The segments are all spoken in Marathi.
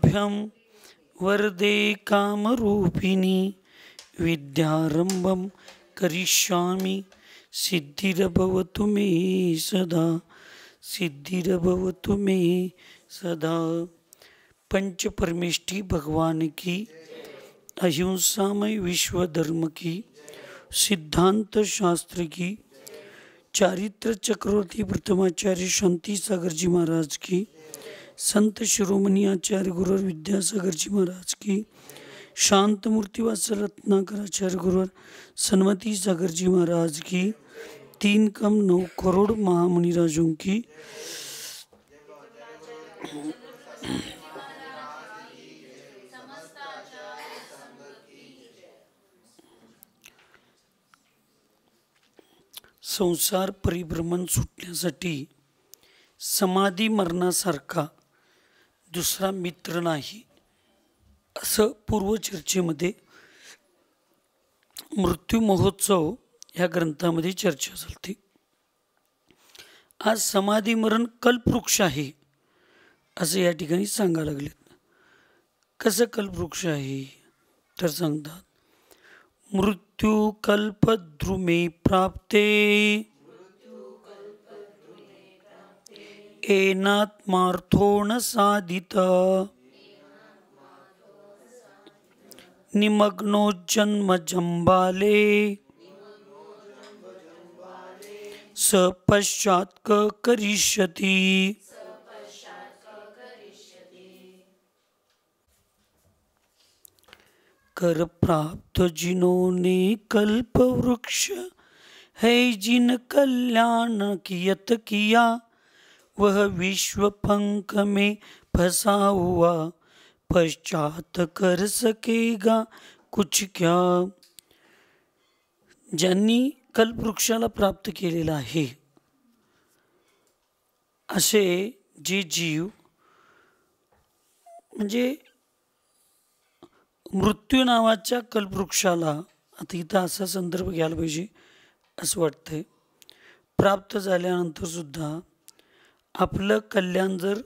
तुभ्यं वरदे कामरूपिणी विद्यारंभं करिष्यामि सिद्धिर्भवतु मे सदा सिद्धिर्भवतु मे सदा। पंच परमेष्ठी भगवान की, अहिंसामय विश्व धर्म की, सिद्धांत शास्त्र की, चारित्र चक्रवर्ती प्रथमाचार्य शांति सागर जी महाराज की, संत शिरोमणि आचार्य गुरुवर विद्यासागर जी महाराज की, शांत मूर्ति वात्सल रत्नाकर आचार्य गुरुवर सन्मति सागर जी महाराज की, 3 कम 9 करोड़ महामुनिराजों की, संसार परिभ्रमण सुटण्यासाठी समाधी मरणासारखा दुसरा मित्र नाही, असं पूर्वचर्चेमध्ये मृत्यू महोत्सव या ग्रंथामध्ये चर्चा झाली. आज समाधी मरण कल्पवृक्ष आहे असं या ठिकाणी सांगायला लागलेत. कसं कल्पवृक्ष आहे तर सांगतात, मृत्यू कल्पद्रुमे प्राप्ते एनात्मार्थो न साधिता निमग्नो जन्म जंबाले स पश्चात् क करिष्यति. कर प्राप्त जिन्होंने कल्प वृक्ष है, जिन कल्याण कियत किया, वह विश्व पंख में फंसा हुआ, पश्चात कर सकेगा कुछ क्या. ज्यांनी कल्पवृक्षाला प्राप्त केलेला आहे असे जे जीव, म्हणजे मृत्यू नावाच्या कल्पवृक्षाला, आता इथं असा संदर्भ घ्यायला पाहिजे असं वाटतंय, प्राप्त झाल्यानंतर सुद्धा आपलं कल्याण जर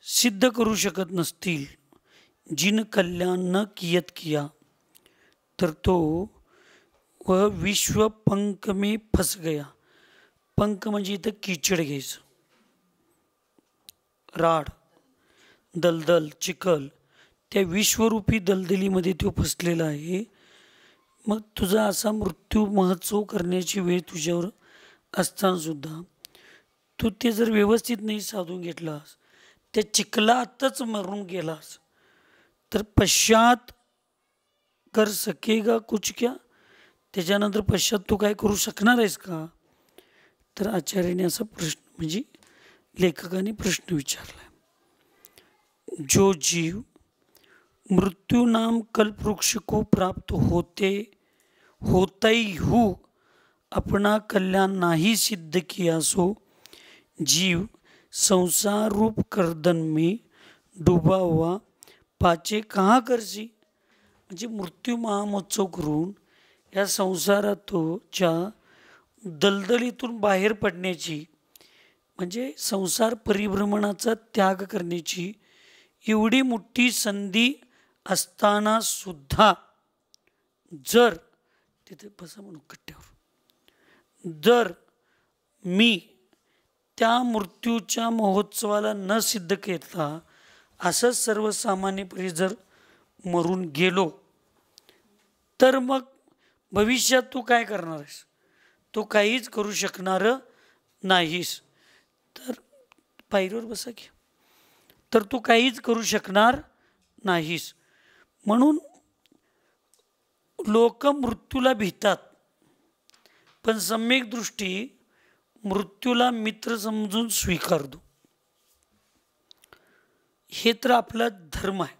सिद्ध करू शकत नसतील, जिन कल्याण न कियत किया, तर तो वह विश्व पंख में फस गया. पंख म्हणजे इथं कीचड घ्यायचं, राड, दलदल, चिखल, त्या विश्वरूपी दलदलीमध्ये तो फसलेला आहे. मग तुझा असा मृत्यू महोत्सव करण्याची वेळ तुझ्यावर असताना सुद्धा तू ते जर व्यवस्थित नाही साधून घेतलास, त्या चिखलातच मरून गेलास, तर पश्चात कर सकेगा कुछ क्या, त्याच्यानंतर पश्चात तू काय करू शकणार आहेस का. तर आचार्याने असा प्रश्न, म्हणजे लेखकाने प्रश्न विचारला. जो जीव मृत्यु नाम कल्पवृक्ष को प्राप्त होता ही हूँ अपना कल्याण नाही सिद्ध किया, सो जीव संसार रूप कर्दन में डूबा हुआ पाचे कहाँ करसी. म्हणजे मृत्यू महामहोत्सव करून या संसाराच्या दलदलीतून बाहेर पडण्याची, म्हणजे संसार परिभ्रमणाचा त्याग करण्याची एवढी मोठी संधी असताना सुद्धा जर, तिथे बसा म्हणून कट्ट्यावर, जर मी त्या मृत्यूच्या महोत्सवाला न सिद्ध केला, असंच सर्वसामान्यपणे जर मरून गेलो, तर मग भविष्यात तू काय करणार आहेस, तू काहीच करू शकणार नाहीस. तर पायरीवर बसा की, तर तू काहीच करू शकणार नाहीस. म्हणून लोक मृत्यूला भीतात, पण सम्यक दृष्टी मृत्यूला मित्र समजून स्वीकारतो. हे तर आपला धर्म आहे.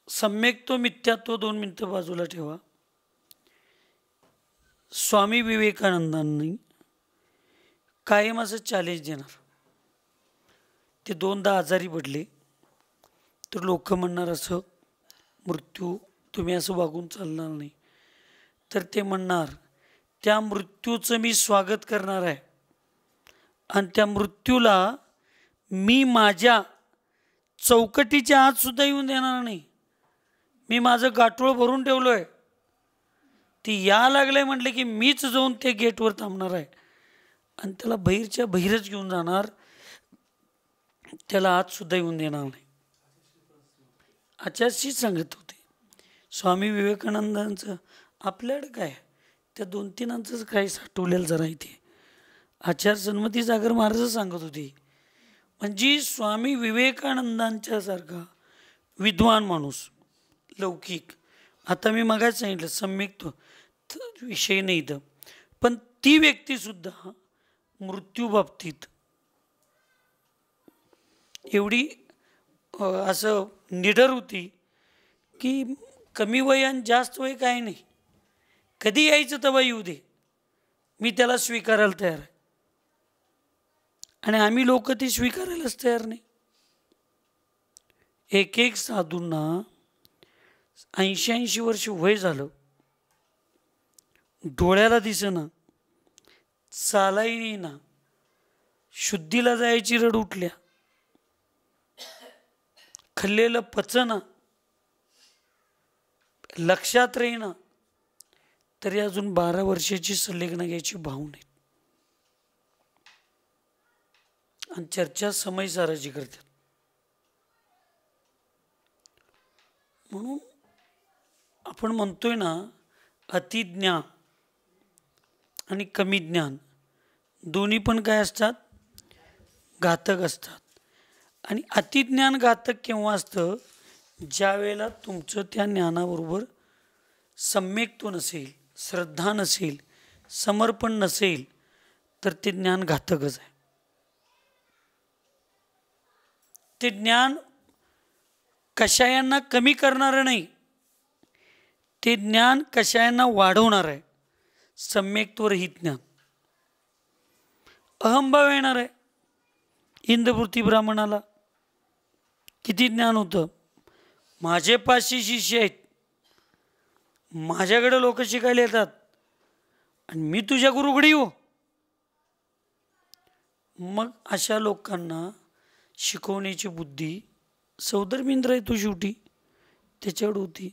सम्यक तो मिथ्या, तो 2 मिनिटं बाजूला ठेवा. स्वामी विवेकानंदांनी कायम असं चॅलेंज देणार. ते 2दा आजारी पडले तर लोक म्हणणार असं, मृत्यू तुम्ही असं वागून चालणार नाही. तर ते म्हणणार, त्या मृत्यूचं मी स्वागत करणार आहे आणि त्या मृत्यूला मी माझ्या चौकटीच्या आत सुद्धा येऊन देणार नाही. मी माझं गाठोळ भरून ठेवलो आहे. ती या लागले म्हटले की मीच जाऊन ते गेटवर थांबणार आहे आणि त्याला बहिरच्या बहिरच घेऊन जाणार, त्याला आत सुद्धा येऊन देणार नाही. आचार्यशी सांगत होते. स्वामी विवेकानंदांचं आपल्याकडे काय त्या 2-3 काही साठवलेलं जरा इथे. आचार्य सन्मती सागर महाराज सांगत होते, म्हणजे स्वामी विवेकानंदांच्या सारखा विद्वान माणूस, लौकिक, आता मी मगाच सांगितलं सम्यक विषय नाही इथं, पण ती व्यक्तीसुद्धा मृत्यूबाबतीत एवढी असं निडर होती की कमी वय आणि जास्त वय काही नाही, कधी यायचं तेव्हा येऊ दे, मी त्याला स्वीकारायला तयार आहे. आणि आम्ही लोक ती स्वीकारायलाच तयार नाही. एक एक साधूंना 80-80 वर्ष वय झालं, डोळ्याला दिसेना, चालाही नाही ना, शुद्धीला जायची रड उठल्या, खाल्लेलं पचना, लक्षात राहीना, तरी अजून 12 वर्षाची संलग्न घ्यायची भाव नाही आणि चर्चा समय साराची करतात. म्हणून आपण म्हणतोय ना, अतिज्ञान आणि कमी ज्ञान दोन्ही पण काय असतात, घातक असतात. आणि अतिज्ञान घातक केव्हा असतं, ज्या वेळेला तुमचं त्या ज्ञानाबरोबर सम्यक्त्व नसेल, श्रद्धा नसेल, समर्पण नसेल, तर ते ज्ञान घातकच आहे. ते ज्ञान कषायांना कमी करणारं नाही, ते ज्ञान कषायांना वाढवणार आहे. सम्यक्त्वरहित ज्ञान अहंभाव येणार आहे. इंद्रवृत्ती ब्राह्मणाला किती ज्ञान होतं, माझे 500 शिष्य आहेत, माझ्याकडे लोक शिकायला येतात आणि मी तुझ्या गुरुकडे येऊ. मग अशा लोकांना शिकवण्याची बुद्धी सौधर्मेंद्र आहे तो शेवटी त्याच्याकडे होती.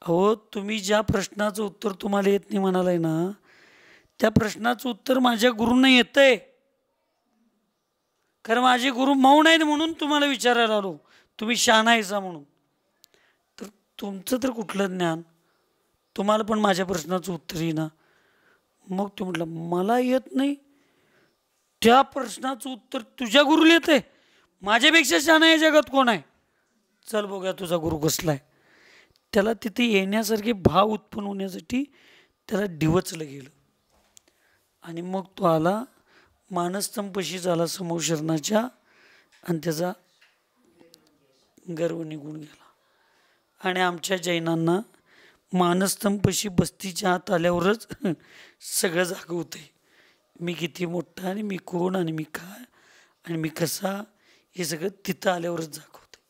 अहो, तुम्ही ज्या प्रश्नाचं उत्तर तुम्हाला येत नाही म्हणालाय ना, त्या प्रश्नाचं उत्तर माझ्या गुरूंना येतंय, कारण माझे गुरु मौन आहेत म्हणून तुम्हाला विचारायला आलो, तुम्ही शहाणा आहेसा म्हणून. तर तुमचं तर कुठलं ज्ञान, तुम्हाला पण माझ्या प्रश्नाचं उत्तर येईना. मग तू म्हटलं मला येत नाही, त्या प्रश्नाचं उत्तर तुझ्या गुरुला येतंय, माझ्यापेक्षा शहाणा या जगात कोण आहे, चल बघूया तुझा गुरु कसला आहे. त्याला तिथे येण्यासारखे भाव उत्पन्न होण्यासाठी त्याला डिवचलं गेलं आणि मग तो आला, मानस्तंपशी झाला समोर शरणाच्या आणि त्याचा गर्व निघून गेला. आणि आमच्या जैनांना मानस्तंपशी बस्तीच्या आत आल्यावरच सगळं जागवतंय, मी किती मोठा आणि मी कोण आणि मी काय आणि मी कसा, हे सगळं तिथं आल्यावरच जागवतंय.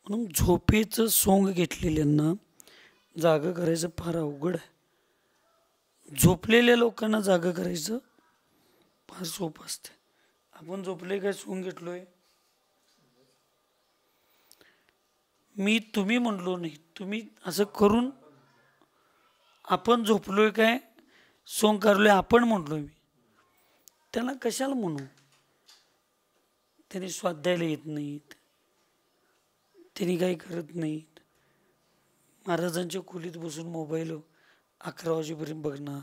म्हणून झोपेचं सोंग घेतलेल्यांना जागं करायचं फार अवघड आहे. झोपलेल्या लोकांना जागं करायचं फार सोपं असते. आपण झोपले काय सोंग घेतलोय, मी तुम्ही म्हणलो नाही, तुम्ही असं करून आपण झोपलोय काय सोंग करलोय आपण म्हणलोय मी, त्याला कशाला म्हणू. त्यांनी स्वाध्यायाला येत नाहीत, त्यांनी काही करत नाहीत, महाराजांच्या खोलीत बसून मोबाईल 11 वाजेपर्यंत बघणार,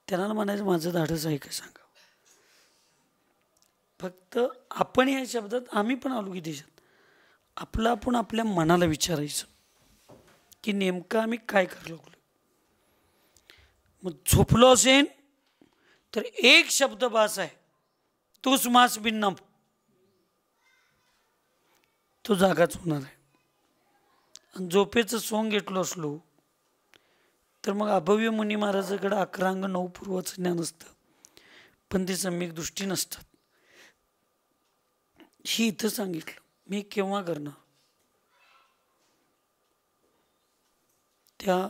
त्यांना म्हणायचं माझं धाडस आहे का सांगा. फक्त आपण या शब्दात आम्ही पण आलो की देशात, आपलं आपण आपल्या मनाला विचारायचं की नेमकं आम्ही काय करायला लागलो. मग झोपलो असेल तर एक शब्द बास आहे, तोच मास भिन्नम, तो जागाच होणार आहे. आणि झोपेचं सोंग घेतलो असलो तर मग अभव्य मुनी महाराजाकडे 11 अंग 9 पूर्वाचं ज्ञान असतं, पण ते सम्यक दृष्टी नसतात. ही इथं सांगितलं, मी केव्हा करणार. त्या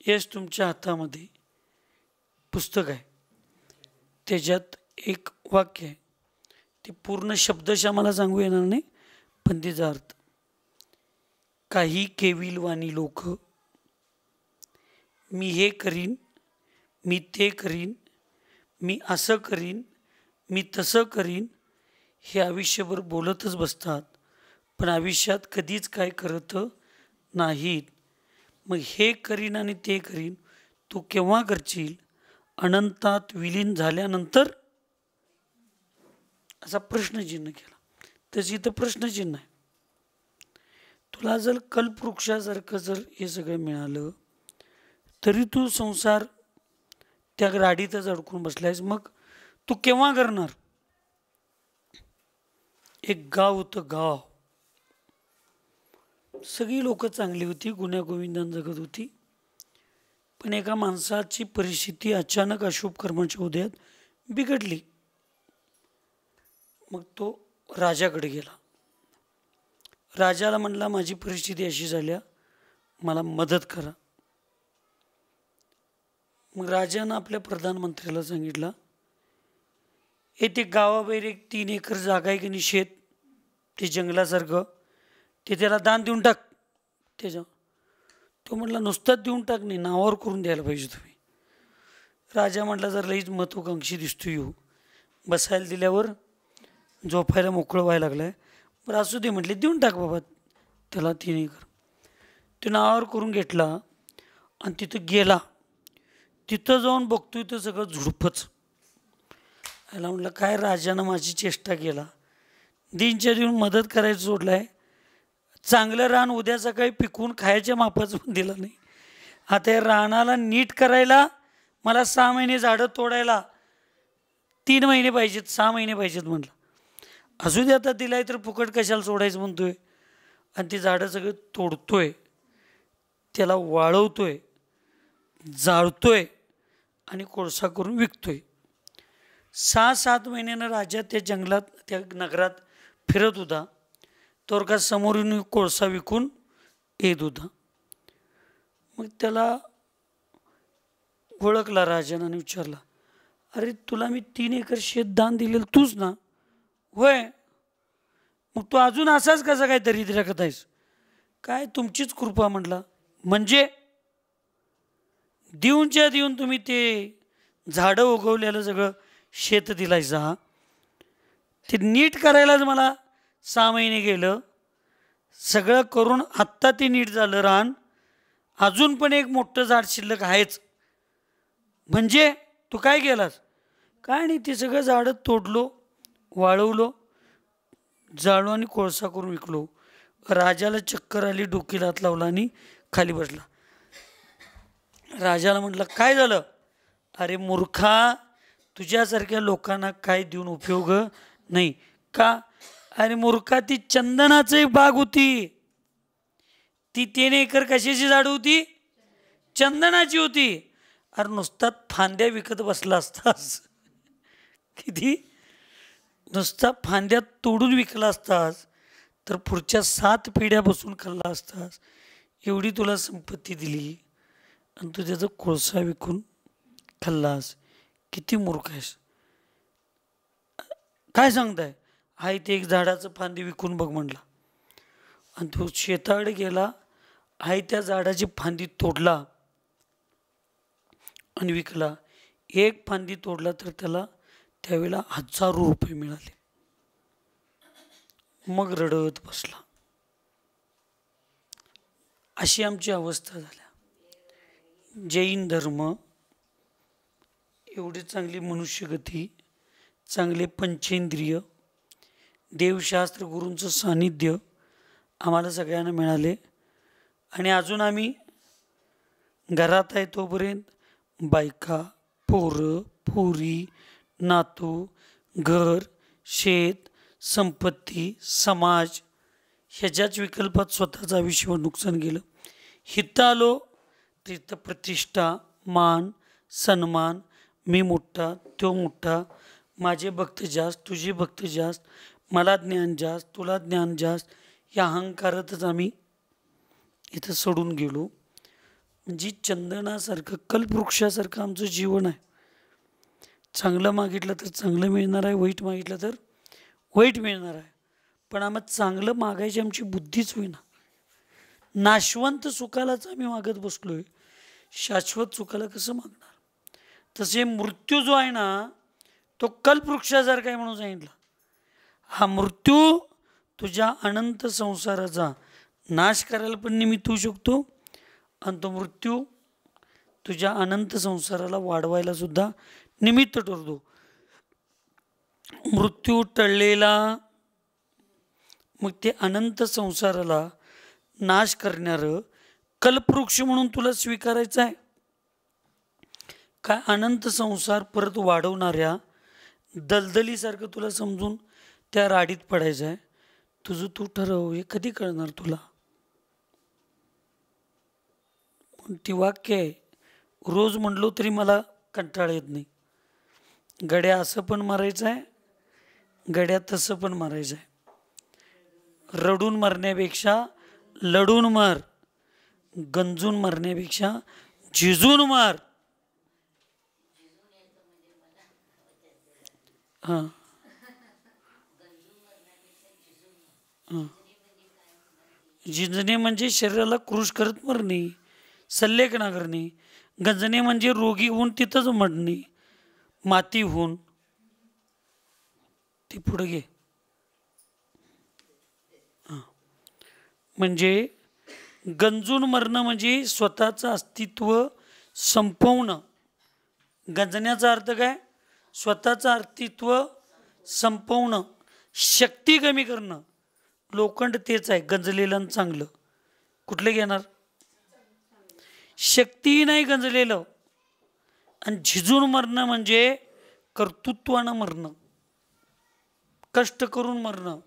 यश तुमच्या हातामध्ये, पुस्तक आहे, त्याच्यात एक वाक्य आहे, ते पूर्ण शब्दशः मला सांगू येणार नाही, पण तिचा अर्थ, काही केविलवाणी लोक मी हे करीन, मी ते करीन, मी असं करीन, मी तसं करीन, हे आयुष्यभर बोलतच बसतात, पण आयुष्यात कधीच काय करत नाहीत. मग हे करीन आणि ते करीन तू केव्हा करशील? अनंतात विलीन झाल्यानंतर? असा प्रश्नचिन्ह केला. तशी तर प्रश्नचिन्ह आहे. तुला जर कल्पवृक्षासारखं जर हे सगळं मिळालं तरी तू संसार त्या गाडीतच अडकून बसलायस, मग तू केव्हा करणार? एक गाव होतं, गाव. सगळी लोक चांगली होती, गुण्यागोविंदान जगत होती, पण एका माणसाची परिस्थिती अचानक अशुभ कर्माच्या उदयात बिघडली. मग तो राजाकडे गेला. राजाला म्हणला, माझी परिस्थिती अशी झाल्या, मला मदत करा. मग राजानं आपल्या प्रधानमंत्र्याला सांगितलं, ते गावाबाहेर एक 3 एकर जागा आहे की नाही, शेत, ते जंगलासारखं, ते त्याला दान देऊन टाक. त्याच्या तो म्हटला, नुसताच देऊन टाक नाही, नावावर करून द्यायला पाहिजे तुम्ही. राजा म्हटला, जर लईच महत्वाकांक्षी दिसतो येऊ, बसायला दिल्यावर झोपायला मोकळं व्हायला लागलाय, बरं असू दे म्हटले, देऊन टाक बाबा त्याला 3 एकर. तो नावावर करून घेतला आणि तिथं गेला. तिथं जाऊन बघतोय तर सगळं झुडपच. याला म्हटलं, काय राजानं माझी चेष्टा केला, दिनच्या देऊन मदत करायचं सोडलाय, चांगलं रान उद्या सकाळी पिकवून खायच्या मापाचं पण दिलं नाही. आता या रानाला नीट करायला मला 6 महिने, झाडं तोडायला 3 महिने पाहिजेत, 6 महिने पाहिजेत. म्हटलं असू दे, आता दिलाय तर फुकट कशाला सोडायचं म्हणतोय. आणि ती झाडं सगळं तोडतोय, त्याला वाळवतोय, जाळतोय आणि कोळसा करून विकतोय. 6-7 महिन्यानं राजा त्या जंगलात, त्या नगरात फिरत होता, तर का समोरून कोळसा विकून येत होता. मग त्याला ओळखला राजानं आणि विचारला, अरे तुला मी 3 एकर शेत दान दिलेलं तूच ना? होय. मग तू अजून असाच कसा काय दरिद्र्या करतायस? काय तुमचीच कृपा. म्हटला, म्हणजे देऊनच्या देऊन तुम्ही ते झाडं उगवलेलं सगळं शेत दिलायचा, ते नीट करायलाच मला 6 महिने गेलं, सगळं करून आत्ता ते नीट झालं रान, अजून पण एक मोठं झाड शिल्लक आहेच, म्हणजे तू काय केलास? काय नाही, ते सगळं झाडं तोडलो, वाळवलो, जाळू आणि कोळसा करून विकलो. राजाला चक्कर आली, डोकीला हात लावला आणि खाली बसला. राजाला म्हटलं, काय झालं? अरे मूर्खा, तुझ्यासारख्या लोकांना काय देऊन उपयोग नाही. का? अरे मूर्खा, ती चंदनाची बाग होती, ती 3 एकर कशाची झाड होती? चंदनाची होती. अरे नुसता फांद्या विकत बसला असतास, किती नुसता फांद्या तोडून विकला असतास तर पुढच्या 7 पिढ्या बसून खाल्ला असतास. एवढी तुला संपत्ती दिली आणि तू त्याचा कोळसा विकून खाल्लास. किती मूर्ख आहेस. काय सांगताय? हाय ते एक झाडाचं फांदी विकून बघ म्हणला. आणि तो शेताकडे गेला, हाय त्या झाडाची फांदी तोडला आणि विकला. एक फांदी तोडला तर त्याला त्यावेळेला 1000 रुपये मिळाले. मग रडत बसला. अशी आमची अवस्था झाल्या. जैन धर्म, एवढी चांगली मनुष्यगती, चांगले पंचेंद्रिय, देवशास्त्र, गुरूंचं सानिध्य आम्हाला सगळ्यांना मिळाले. आणि अजून आम्ही घरात आहे तोपर्यंत बायका, पोरं, पोरी, नातू, घर, शेत, संपत्ती, समाज, ह्याच्याच विकल्पात स्वतःचं आयुष्य नुकसान केलं. हिथं आलो तिथं प्रतिष्ठा, मान, सन्मान, मी मोठा, तो मोठा, माझे भक्त जास्त, तुझे भक्त जास्त, मला ज्ञान जास्त, तुला ज्ञान जास्त, या अहंकारातच आम्ही इथं सोडून गेलो. म्हणजे चंदनासारखं, कल्पवृक्षासारखं आमचं जीवन आहे. चांगलं मागितलं तर चांगलं मिळणार आहे, वाईट मागितलं तर वाईट मिळणार आहे. पण आम्हाला चांगलं मागायची आमची बुद्धीच होईना. नाशवंत सुखालाच आम्ही मागत बसलोय, शाश्वत सुखाला कसं मागणार? तसे मृत्यू जो आहे ना तो कल्पवृक्षासारखा आहे म्हणून सांगितलं. हा मृत्यू तुझ्या अनंत संसाराचा नाश करायला पण निमित्त होऊ शकतो आणि तो मृत्यू तुझ्या अनंत संसाराला वाढवायला सुद्धा निमित्त ठरतो. मृत्यू टळलेला मग ते अनंत संसाराला नाश करणारं कल्पवृक्ष म्हणून तुला स्वीकारायचं आहे काय? अनंत संसार परत वाढवणाऱ्या दलदलीसारखं तुला समजून त्या राडीत पडायचं आहे? तुझं तू ठरव. हे कधी कळणार तुला? ती वाक्य आहे, रोज म्हणलो तरी मला कंटाळा येत नाही. गड्या असं पण मारायचं आहे, गड्या तसं पण मारायचं आहे. रडून मरण्यापेक्षा लढून मार, गंजून मरण्यापेक्षा झिजून मार. हां हां, झिजणे म्हणजे शरीराला क्रूश करत मरणे, सल्लेख नागरणे. गंजणे म्हणजे रोगी होऊन तिथंच मरणे, माती होऊन. ती पुढे घे. म्हणजे गंजून मरणं म्हणजे स्वतःचं अस्तित्व संपवणं. गंजण्याचा अर्थ काय? स्वतःचं अस्तित्व संपवणं, शक्ती कमी करणं. लोखंड तेच आहे, गंजलेलं चांगलं. कुठलं घेणार? शक्ती नाही गंजलेलं. आणि झिजून मरणं म्हणजे कर्तृत्वानं मरणं, कष्ट करून मरणं,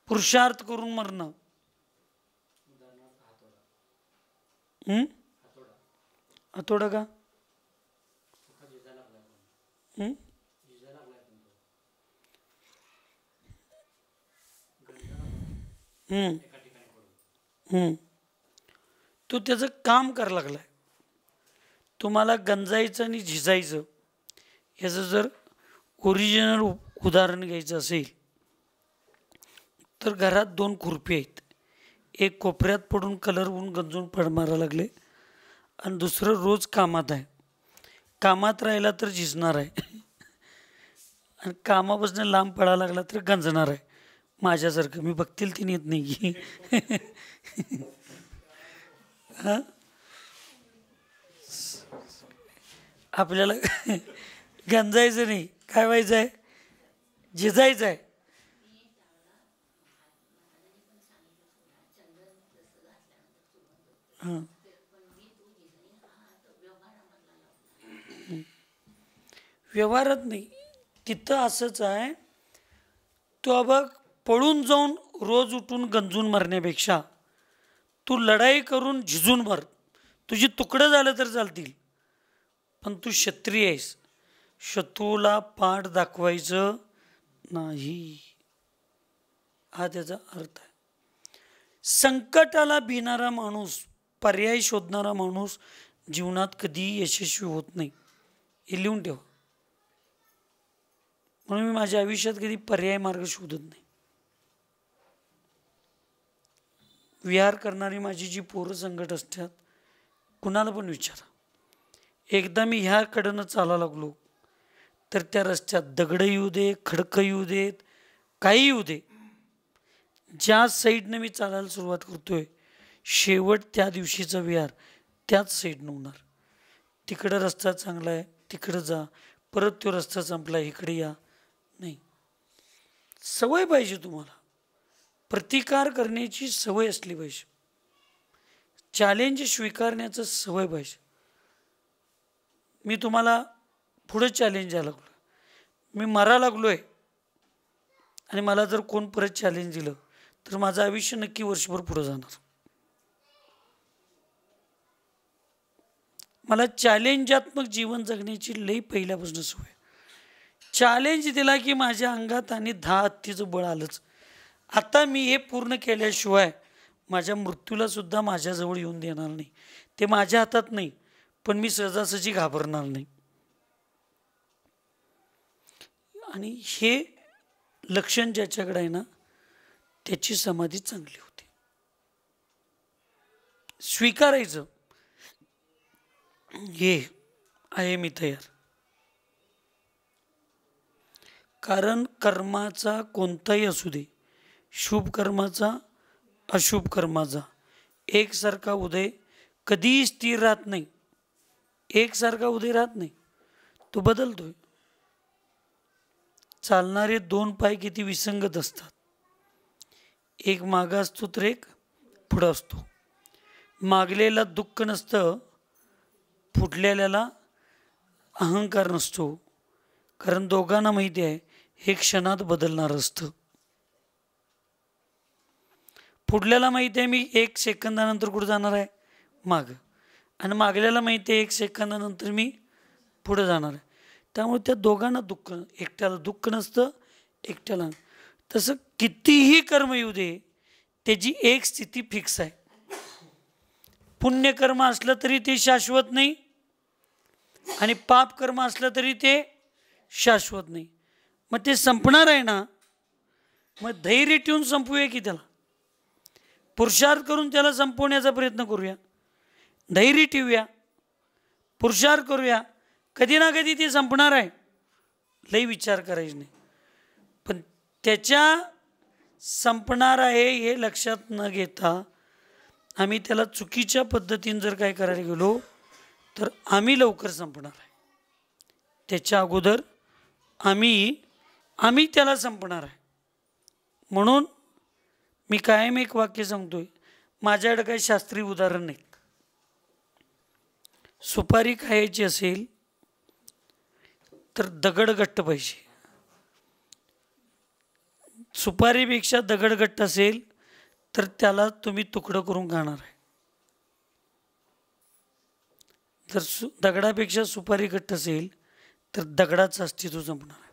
पुरुषार्थ करून मरणं. हातोडा का? तो त्याचं काम करायला लागलाय. तुम्हाला गंजायचं आणि झिजायचं याचं जर ओरिजिनल उदाहरण घ्यायचं असेल तर घरात 2 खुरपी आहेत. एक कोपऱ्यात पडून कलर होऊन गंजून पड मारायला लागले आणि दुसरं रोज कामात आहे. कामात राहिला तर झिजणार आहे आणि कामापासून लांब पडायला लागला तर गंजणार आहे. माझ्यासारखं. मी बघतील ती नेत नाही की हां, आपल्याला गंजायचं नाही, काय व्हायचं आहे? झिजायचं आहे. हां, व्यवहारात नाही, तिथं असंच आहे. तो बघ, पळून जाऊन रोज उठून गंजून मरण्यापेक्षा तू लढाई करून झिजून मर. तुझी तुकडं झालं तर चालतील, पण तू क्षत्रिय आहेस. शत्रूला पाठ दाखवायचं नाही, हा त्याचा अर्थ आहे. संकटाला भिणारा माणूस, पर्याय शोधणारा माणूस जीवनात कधीही यशस्वी होत नाही. हे लिहून ठेवा. म्हणून मी माझ्या आयुष्यात कधी पर्याय मार्ग शोधत नाही. विहार करणारी माझी जी पोरं संकट असतात, कुणाला पण विचारा. एकदा मी ह्याकडनं चालायला लागलो तर त्या रस्त्यात दगडं येऊ दे, खडकं येऊ देत, काही येऊ दे, ज्या साईडनं मी चालायला सुरुवात करतोय शेवट त्या दिवशीचा विहार त्याच साईडनं होणार. तिकडं रस्ता चांगला आहे, तिकडं जा, परत तो रस्ता संपला, इकडे या. नाही, सवय पाहिजे तुम्हाला. प्रतिकार करण्याची सवय असली पाहिजे. चॅलेंज स्वीकारण्याचं सवय पाहिजे. मी तुम्हाला पुढे चॅलेंज द्यायला लागलो, मी मरा लागलो आहे आणि मला जर कोण परत चॅलेंज दिलं तर माझं आयुष्य नक्की वर्षभर पुढं जाणार. मला चॅलेंजात्मक जीवन जगण्याची लई पहिल्यापासून सवय. चॅलेंज दिला की माझ्या अंगात आणि 10 हत्तीचं बळ आलंच. आता मी हे पूर्ण केल्याशिवाय माझ्या मृत्यूला सुद्धा माझ्याजवळ येऊन देणार नाही. ते माझ्या हातात नाही, पण मी सहजासहजी घाबरणार नाही. आणि हे लक्षण ज्याच्याकडे आहे ना त्याची समाधी चांगली होते. स्वीकारायचं, हे आहे मी तयार. कारण कर्माचा कोणताही असू दे, शुभ कर्माचा अशुभ कर्माचा, एकसारखा उदय कधीही स्थिर राहत नाही. एकसारखा उदय राहत नाही, तो बदलतोय. चालणारे दोन पाय किती विसंगत असतात. एक मागं असतो तर एक पुढं असतो. मागलेला दुःख नसतं, फुटलेल्याला अहंकार नसतो. कारण दोघांना माहिती आहे हे क्षणात बदलणार असतं. फुटल्याला माहिती आहे मी 1 सेकंदानंतर कुठं जाणार आहे, मागं. आणि मागल्याला माहिती आहे 1 सेकंदानंतर मी पुढं जाणार आहे. त्यामुळे त्या दोघांना दुःख, एकट्याला दुःख नसतं, एकट्याला. तसं कितीही कर्म येऊ दे, त्याची एक स्थिती फिक्स आहे. पुण्यकर्म असलं तरी ते शाश्वत नाही आणि पाप कर्म असलं तरी ते शाश्वत नाही. मग ते संपणार आहे ना, मग धैर्य ठेवून संपवूया की त्याला. पुरुषार्थ करून त्याला संपवण्याचा प्रयत्न करूया. धैर्य ठेवूया, पुरुषार्थ करूया. कधी ना कधी ते संपणार आहे, लई विचार करायचे नाही. पण त्याच्या संपणार आहे हे लक्षात न घेता आम्ही त्याला चुकीच्या पद्धतीने जर काय करायला गेलो तर आम्ही लवकर संपणार आहे. त्याच्या अगोदर आम्ही त्याला संपणार आहे. म्हणून मी कायम एक वाक्य सांगतोय, माझ्याकडे काही शास्त्रीय उदाहरण नाही. सुपारी खायची असेल तर दगड घट्ट पाहिजे. सुपारीपेक्षा दगड घट्ट असेल तर त्याला तुम्ही तुकडं करून खाणार आहे. जर दगडापेक्षा सुपारी घट्ट असेल तर दगडाचं अस्तित्व संपणार आहे.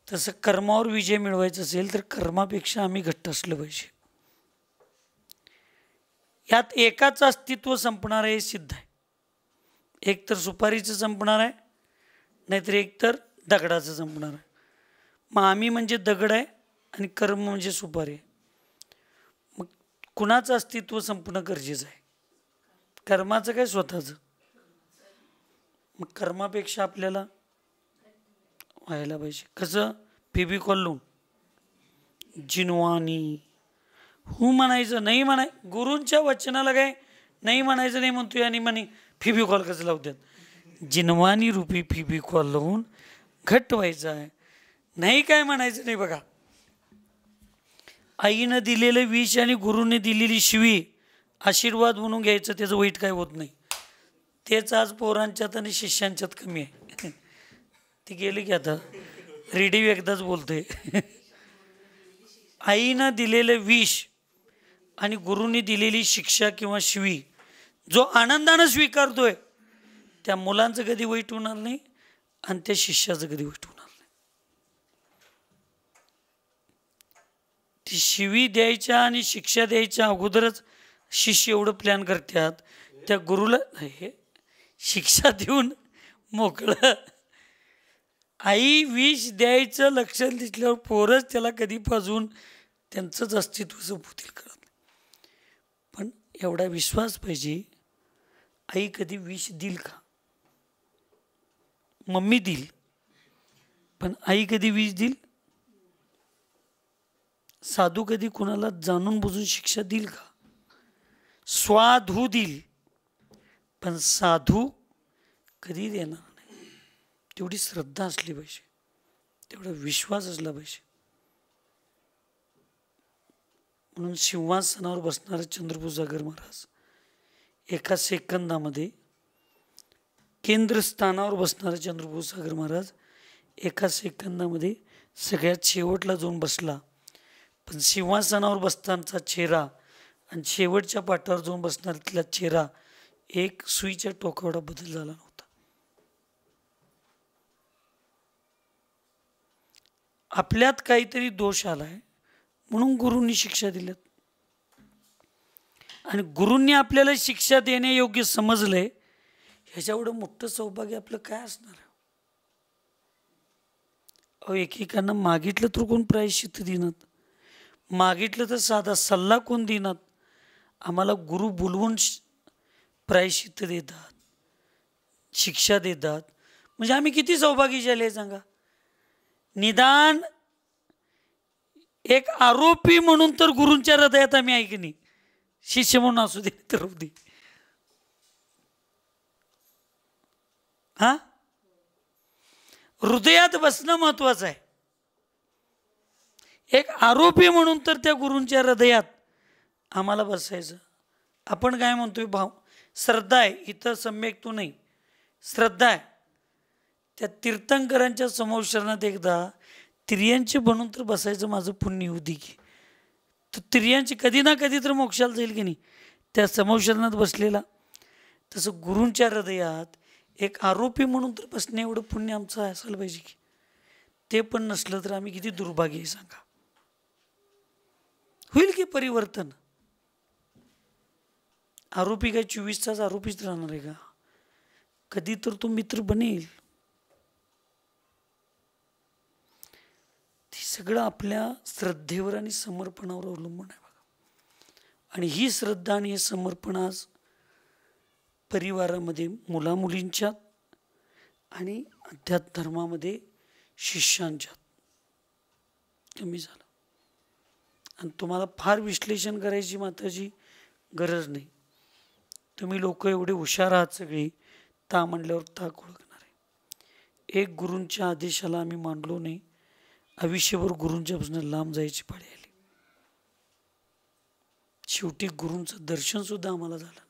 तसं कर्मावर विजय मिळवायचा असेल तर कर्मापेक्षा आम्ही घट्ट असलं पाहिजे. यात एकाचं अस्तित्व संपणार आहे हे सिद्ध आहे. एक तर सुपारीचं संपणार आहे, नाहीतर एक तर दगडाचं संपणार आहे. मग आम्ही म्हणजे दगड आहे आणि कर्म म्हणजे सुपारी आहे. मग कुणाचं अस्तित्व संपणं गरजेचं आहे? कर्माचं काय स्वतःचं? मग कर्मापेक्षा आपल्याला व्हायला पाहिजे. कसं? फेविकॉल लावून जिनवानी हू म्हणायचं, नाही म्हणाय. गुरूंच्या वचनाला काय नाही म्हणायचं नाही म्हणतोय आणि म्हणे फेविकॉल कसं लावतात? जिनवानी रूपी फेविकॉल लावून घट्ट व्हायचं आहे. नाही काय म्हणायचं नाही. बघा, आईनं दिलेलं विष आणि गुरूने दिलेली शिवी आशीर्वाद म्हणून घ्यायचं, त्याचं वाईट काय होत नाही. तेच आज पोरांच्यात आणि शिष्यांच्यात कमी आहे. ते गेले की आता रेडिओ एकदाच बोलतोय. आईनं दिलेलं विष आणि गुरूंनी दिलेली शिक्षा किंवा शिवी जो आनंदानं स्वीकारतोय त्या मुलांचं कधी वाईट होणार नाही आणि त्या शिष्याचं कधी वाईट होणार नाही. ती शिवी द्यायच्या आणि शिक्षा द्यायच्या अगोदरच शिष्य एवढं प्लॅन करतात, त्या गुरुला हे शिक्षा देऊन मोकळं. आई विष द्यायचं लक्षात दिसल्यावर पोरच त्याला कधी पाजून त्यांचंच अस्तित्व संपवतील कळत नाही. पण एवढा विश्वास पाहिजे, आई कधी विष देईल का? मम्मी देईल, पण आई कधी विष देईल? साधू कधी कुणाला जाणून बुजून शिक्षा देईल का? स्वाधू देईल, पण साधू कधी देणार नाही. तेवढी श्रद्धा असली पाहिजे, तेवढा विश्वास असला पाहिजे. म्हणून सिंहासनावर बसणारे चंद्रपूर सागर महाराज एका सेकंदामध्ये, केंद्रस्थानावर बसणारा चंद्रपूर सागर महाराज एका सेकंदामध्ये सगळ्यात शेवटला जाऊन बसला. पण सिंहासनावर बसतानाचा चेहरा आणि शेवटच्या पाटावर जाऊन बसणार तिथला चेहरा एक सुईच्या टोकावडा बदल झाला नव्हता. आपल्यात काहीतरी दोष आलाय म्हणून गुरूंनी शिक्षा दिल्यात, आणि गुरूंनी आपल्याला शिक्षा देण्यायोग्य समजलंय. ह्याच्या एवढं मोठं सौभाग्य आपलं काय असणार? अहो एकेकांना मागितलं तर कोण प्रायश्चित्त देणार, मागितलं तर साधा सल्ला कोण देणार. आम्हाला गुरु बोलवून प्रायश्चित्त देतात, शिक्षा देतात. म्हणजे आम्ही किती सौभाग्यशाली आहे सांगा. निदान एक आरोपी म्हणून तर गुरूंच्या हृदयात आम्ही ऐकणी, शिष्य म्हणून असू दे तर दे. हा, हृदयात बसणं महत्वाचं आहे. एक आरोपी म्हणून तर त्या गुरूंच्या हृदयात आम्हाला बसायचं. आपण काय म्हणतोय, भाव श्रद्धा आहे इथं, सम्यक तू नाही, श्रद्धा आहे. त्या तीर्थंकरांच्या समोशरणात एकदा तिर्यांचे बनून तर बसायचं, माझं पुण्य येऊ दे की. तर तिर्यांची कधी ना कधी तर मोक्षाला जाईल की नाही, त्या समोशरणात बसलेला. तसं गुरूंच्या हृदयात एक आरोपी म्हणून तर बसणे एवढं पुण्य आमचं असायला पाहिजे की. ते पण नसलं तर आम्ही किती दुर्भाग्य आहे सांगा. होईल की परिवर्तन. आरोपी काय 24 तास आरोपीच राहणार आहे का? कधी तर तो मित्र बनेल. ते सगळं आपल्या श्रद्धेवर आणि समर्पणावर अवलंबून आहे बघा. आणि ही श्रद्धा आणि हे समर्पण आज परिवारामध्ये, मुलामुलींच्यात आणि अध्यात्म धर्मामध्ये शिष्यांच्यात कमी झालं. आणि तुम्हाला फार विश्लेषण करायची माताची गरज नाही. तुम्ही लोक एवढे हुशार आहात सगळी, ता म्हणल्यावर ताक ओळखणार आहे. एक गुरूंच्या आदेशाला आम्ही मानलो नाही, आयुष्यभर गुरूंच्यापासून लांब जायची पाळी आली. शेवटी गुरूंचं दर्शन सुद्धा आम्हाला झालं नाही.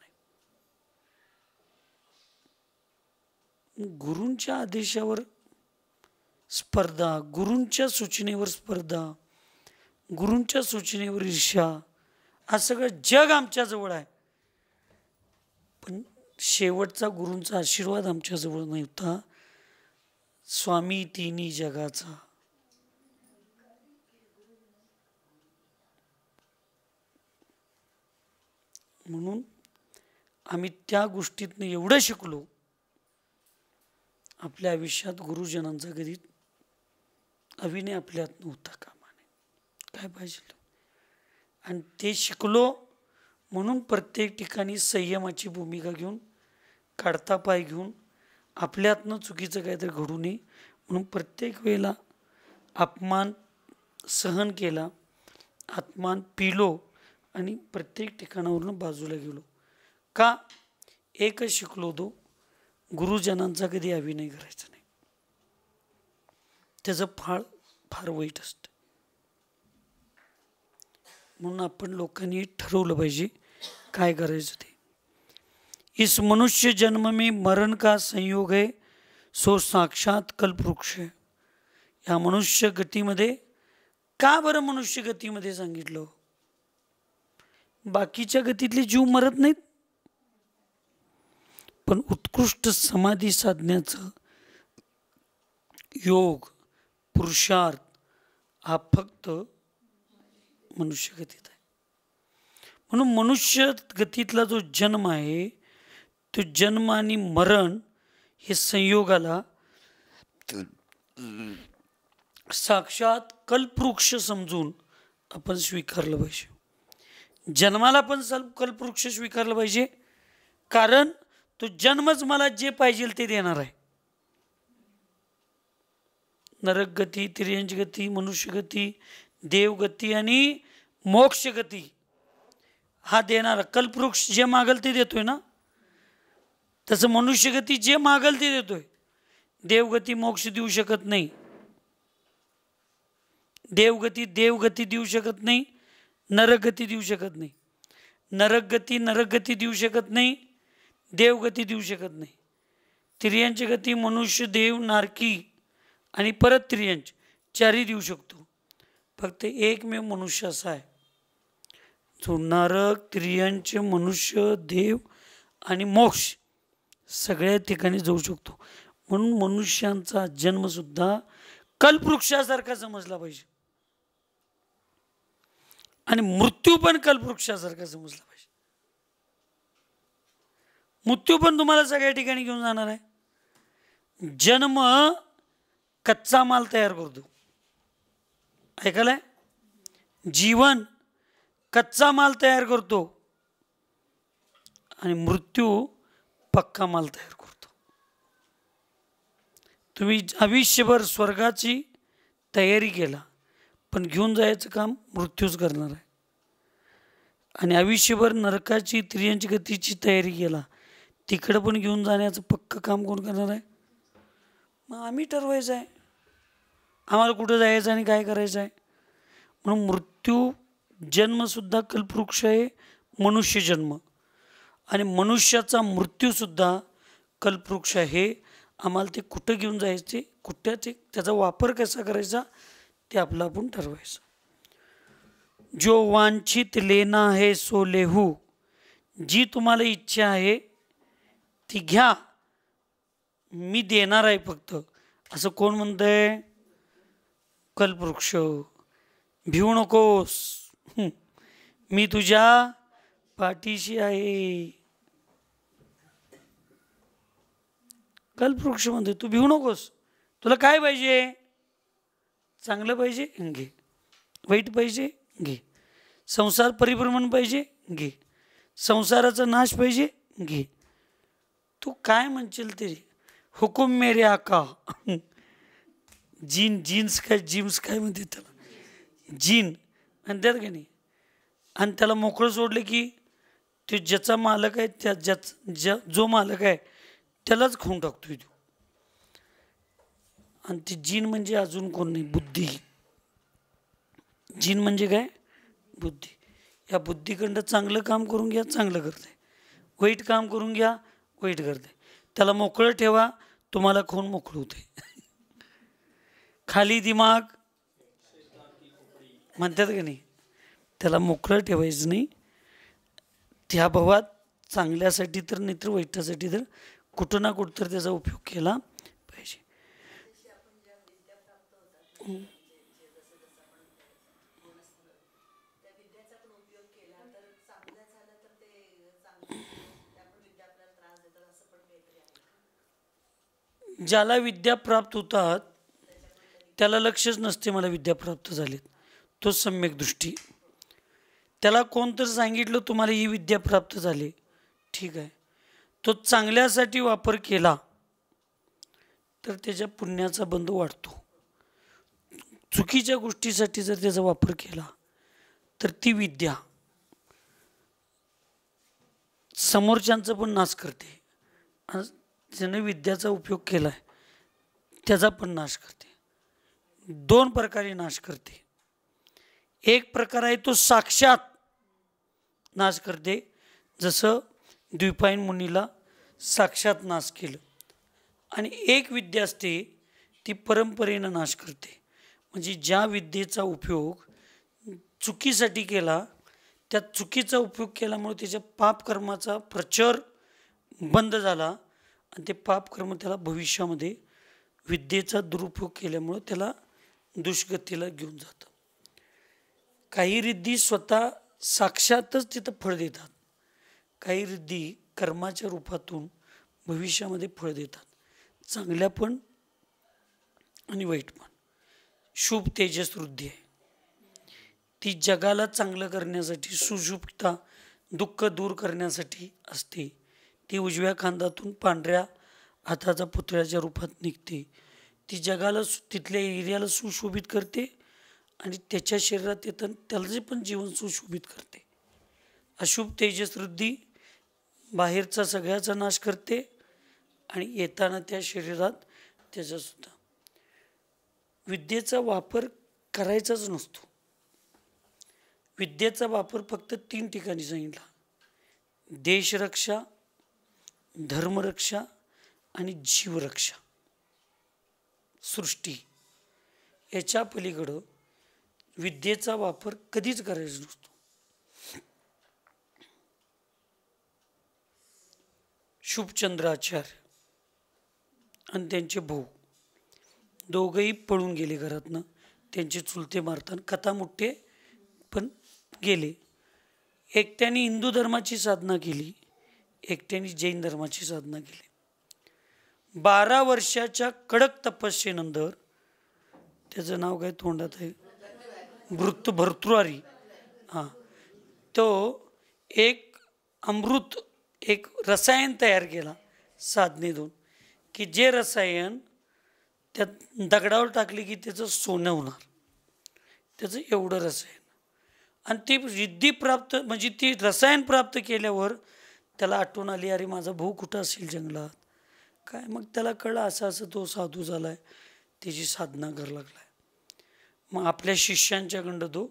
गुरूंच्या आदेशावर स्पर्धा, गुरूंच्या सूचनेवर स्पर्धा, गुरूंच्या सूचनेवर ईर्ष्या, हा सगळं जग आमच्या जवळ आहे. पण शेवटचा गुरूंचा आशीर्वाद आमच्या जवळ नव्हता. स्वामी तिन्ही जगाचा. म्हणून आम्ही त्या गोष्टीतनं एवढं शिकलो, आपल्या आयुष्यात गुरुजनांचा कधी अभिनय आपल्यात नव्हता कामा नये. काय पाहिजे. आणि ते शिकलो म्हणून प्रत्येक ठिकाणी संयमाची भूमिका घेऊन, काढता पाय घेऊन, आपल्यातनं चुकीचं काहीतरी घडू नये म्हणून प्रत्येक वेळेला अपमान सहन केला, अपमान पिलो आणि प्रत्येक ठिकाणावरून बाजूला गेलो. का? एकच शिकलो होतो, गुरुजनांचा कधी अभिनय करायचा नाही. त्याचं फळ फार वाईट असतं. म्हणून आपण लोकांनी ठरवलं पाहिजे काय करायचं ते. इस मनुष्य जन्म में मरण का संयोग है, सो साक्षात कल्पवृक्ष है. या मनुष्य गतीमध्ये, का बरं मनुष्य गतीमध्ये सांगितलं? बाकीच्या गतीतले जीव मरत नाहीत, पण उत्कृष्ट समाधी साधण्याचं योग, पुरुषार्थ हा फक्त मनुष्य गतीत आहे. म्हणून मनुष्य गतीतला जो जन्म आहे, तो जन्म आणि मरण हे संयोगाला साक्षात कल्पवृक्ष समजून आपण स्वीकारलं पाहिजे. जन्माला पण कल्पवृक्ष स्वीकारलं पाहिजे, कारण तो जन्मच मला जे पाहिजे ते देणार आहे. नरक गती, तिर्यंच गती, मनुष्य गती, देवगती आणि मोक्ष गती हा देणारा कल्पवृक्ष जे मागल ते देतोय ना, तसं मनुष्य गती जे मागल ते देतोय. देवगती मोक्ष देऊ शकत नाही. देवगती देऊ शकत नाही, नरकगती देऊ शकत नाही. नरकगती देऊ शकत नाही, देवगती देऊ शकत नाही. तिर्यंच गती मनुष्य, देव, नारकी आणि परत तिर्यंच चारही देऊ शकतो. फक्त एकमेव मनुष्य असा आहे जो नरक, तिर्यंच, मनुष्य, देव आणि मोक्ष सगळ्या ठिकाणी जाऊ शकतो. म्हणून मनुष्यांचा जन्मसुद्धा कल्पवृक्षासारखा समजला पाहिजे आणि मृत्यू पण कल्पवृक्षासारखा समजला पाहिजे. मृत्यू पण तुम्हाला सगळ्या ठिकाणी घेऊन जाणार आहे. जन्म कच्चा माल तयार करतो. ऐकलंय? जीवन कच्चा माल तयार करतो आणि मृत्यू पक्का माल तयार करतो. तुम्ही आयुष्यभर स्वर्गाची तयारी केला, पण घेऊन जायचं काम मृत्यूच करणार आहे. आणि आयुष्यभर नरकाची त्रियांची गतीची तयारी केला, तिकडं पण घेऊन जाण्याचं पक्क काम कोण करणार आहे? मग आम्ही ठरवायचं आहे आम्हाला कुठं जायचं आणि काय करायचं आहे. म्हणून मृत्यू जन्मसुद्धा कल्पवृक्ष आहे, मनुष्य जन्म, आणि मनुष्याचा मृत्यूसुद्धा कल्पवृक्ष आहे. आम्हाला ते कुठं घेऊन जायचे, कुठं ते त्याचा वापर कसा करायचा ते आपलं आपण ठरवायचं. जो वांछित लेना है सो लेहू, जी तुम्हाला इच्छा आहे ती घ्या, मी देणार आहे फक्त, असं कोण म्हणतंय? कल्पवृक्ष. भिवू नकोस, मी तुझ्या पाठीशी आहे. कल्पवृक्ष म्हणते तू भिवू नकोस. तुला काय पाहिजे? चांगलं पाहिजे घे, वाईट पाहिजे घे, संसार परिभ्रमण पाहिजे घे, संसाराचा नाश पाहिजे घे, तू काय म्हणशील ते. हुकुम मेरे आका. जीन्स काय, जिम्स काय म्हणते त्याला, जीन म्हणतात का नाही. आणि त्याला मोकळं सोडलं की तो ज्याचा मालक आहे जो मालक आहे त्यालाच खाऊन टाकतोय तो. आणि ती जीन म्हणजे अजून कोण नाही, बुद्धी. जीन म्हणजे काय? बुद्धी. या बुद्धीकडं चांगलं काम करून घ्या, चांगलं करते, वाईट काम करून घ्या, वाईट करते. त्याला मोकळं ठेवा, तुम्हाला खाऊन मोकळं होते. खाली दिमाग म्हणतात का नाही, त्याला मोकळं ठेवायचं नाही. त्या भावात चांगल्यासाठी तर नाही तर वाईटासाठी तर कुठं ना कुठं तर त्याचा उपयोग केला पाहिजे. ज्याला विद्या प्राप्त होतात त्याला लक्षच नसते मला विद्या प्राप्त झालीत, तो सम्यक दृष्टी. त्याला कोणतर सांगितलं तुम्हाला ही विद्या प्राप्त झाली, ठीक आहे, तो चांगल्यासाठी वापर केला तर त्याच्या पुण्याचा बंध वाढतो. चुकीच्या गोष्टीसाठी जर त्याचा वापर केला तर ती विद्या समोरच्यांचा पण नाश करते. ज्याने विद्याचा उपयोग केला आहे त्याचा पण नाश करते. दोन प्रकारे नाश करते. एक प्रकार आहे तो साक्षात नाश करते, जसं द्विपायन मुनीला साक्षात नाश केलं. आणि एक विद्या असते ती परंपरेनं नाश करते. म्हणजे ज्या विद्येचा उपयोग चुकीसाठी केला, त्या चुकीचा उपयोग केल्यामुळे त्याच्या पापकर्माचा प्रचार बंद झाला आणि ते पापकर्म त्याला भविष्यामध्ये विद्येचा दुरुपयोग केल्यामुळे त्याला दुष्गतीला घेऊन जातं. काही रिद्धी स्वतः साक्षातच तिथं फळ देतात, काही रिद्धी कर्माच्या रूपातून भविष्यामध्ये फळ देतात, चांगल्या पण आणि वाईट पण. शुभ तेजस वृद्धी आहे, ती जगाला चांगलं करण्यासाठी, सुशुभता दुःख दूर करण्यासाठी असते. ती उजव्या खांद्यातून पांढऱ्या हाताचा पुतळ्याच्या रूपात निघते. ती जगाला तिथल्या एरियाला सुशोभित करते आणि त्याच्या शरीरात येतं त्याला पण जीवन सुशोभित करते. अशुभ तेजस वृद्धी बाहेरचा सगळ्याचा नाश करते आणि येताना त्या शरीरात त्याचासुद्धा. विद्येचा वापर करायचाच नसतो. विद्येचा वापर फक्त 3 ठिकाणी सांगितला: देशरक्षा, धर्मरक्षा आणि जीवरक्षा. सृष्टी याच्या पलीकडं विद्येचा वापर कधीच करायचा नसतो. शुभचंद्राचार्य आणि त्यांचे भाऊ दोघंही पळून गेले घरातनं. त्यांचे चुलते मारताना कथा मोठे पण गेले. एकट्याने हिंदू धर्माची साधना केली, एकट्याने जैन धर्माची साधना केली. 12 वर्षाच्या कडक तपस्येनंतर त्याचं नाव काय तोंडात आहे, भर्तृहरी. हां, तो एक अमृत, एक रसायन तयार केला साधनेतून, की जे रसायन त्यात दगडावर टाकले की त्याचं सोनं होणार, त्याचं एवढं रसायन. आणि ती रिद्धी प्राप्त, म्हणजे ती रसायन प्राप्त केल्यावर त्याला आठवण आली, अरे माझा भाऊ कुठं असेल जंगलात काय. मग त्याला कळलं असं असं तो साधू झाला आहे, त्याची साधना करायला लागला आहे. मग आपल्या शिष्यांच्याकडं तो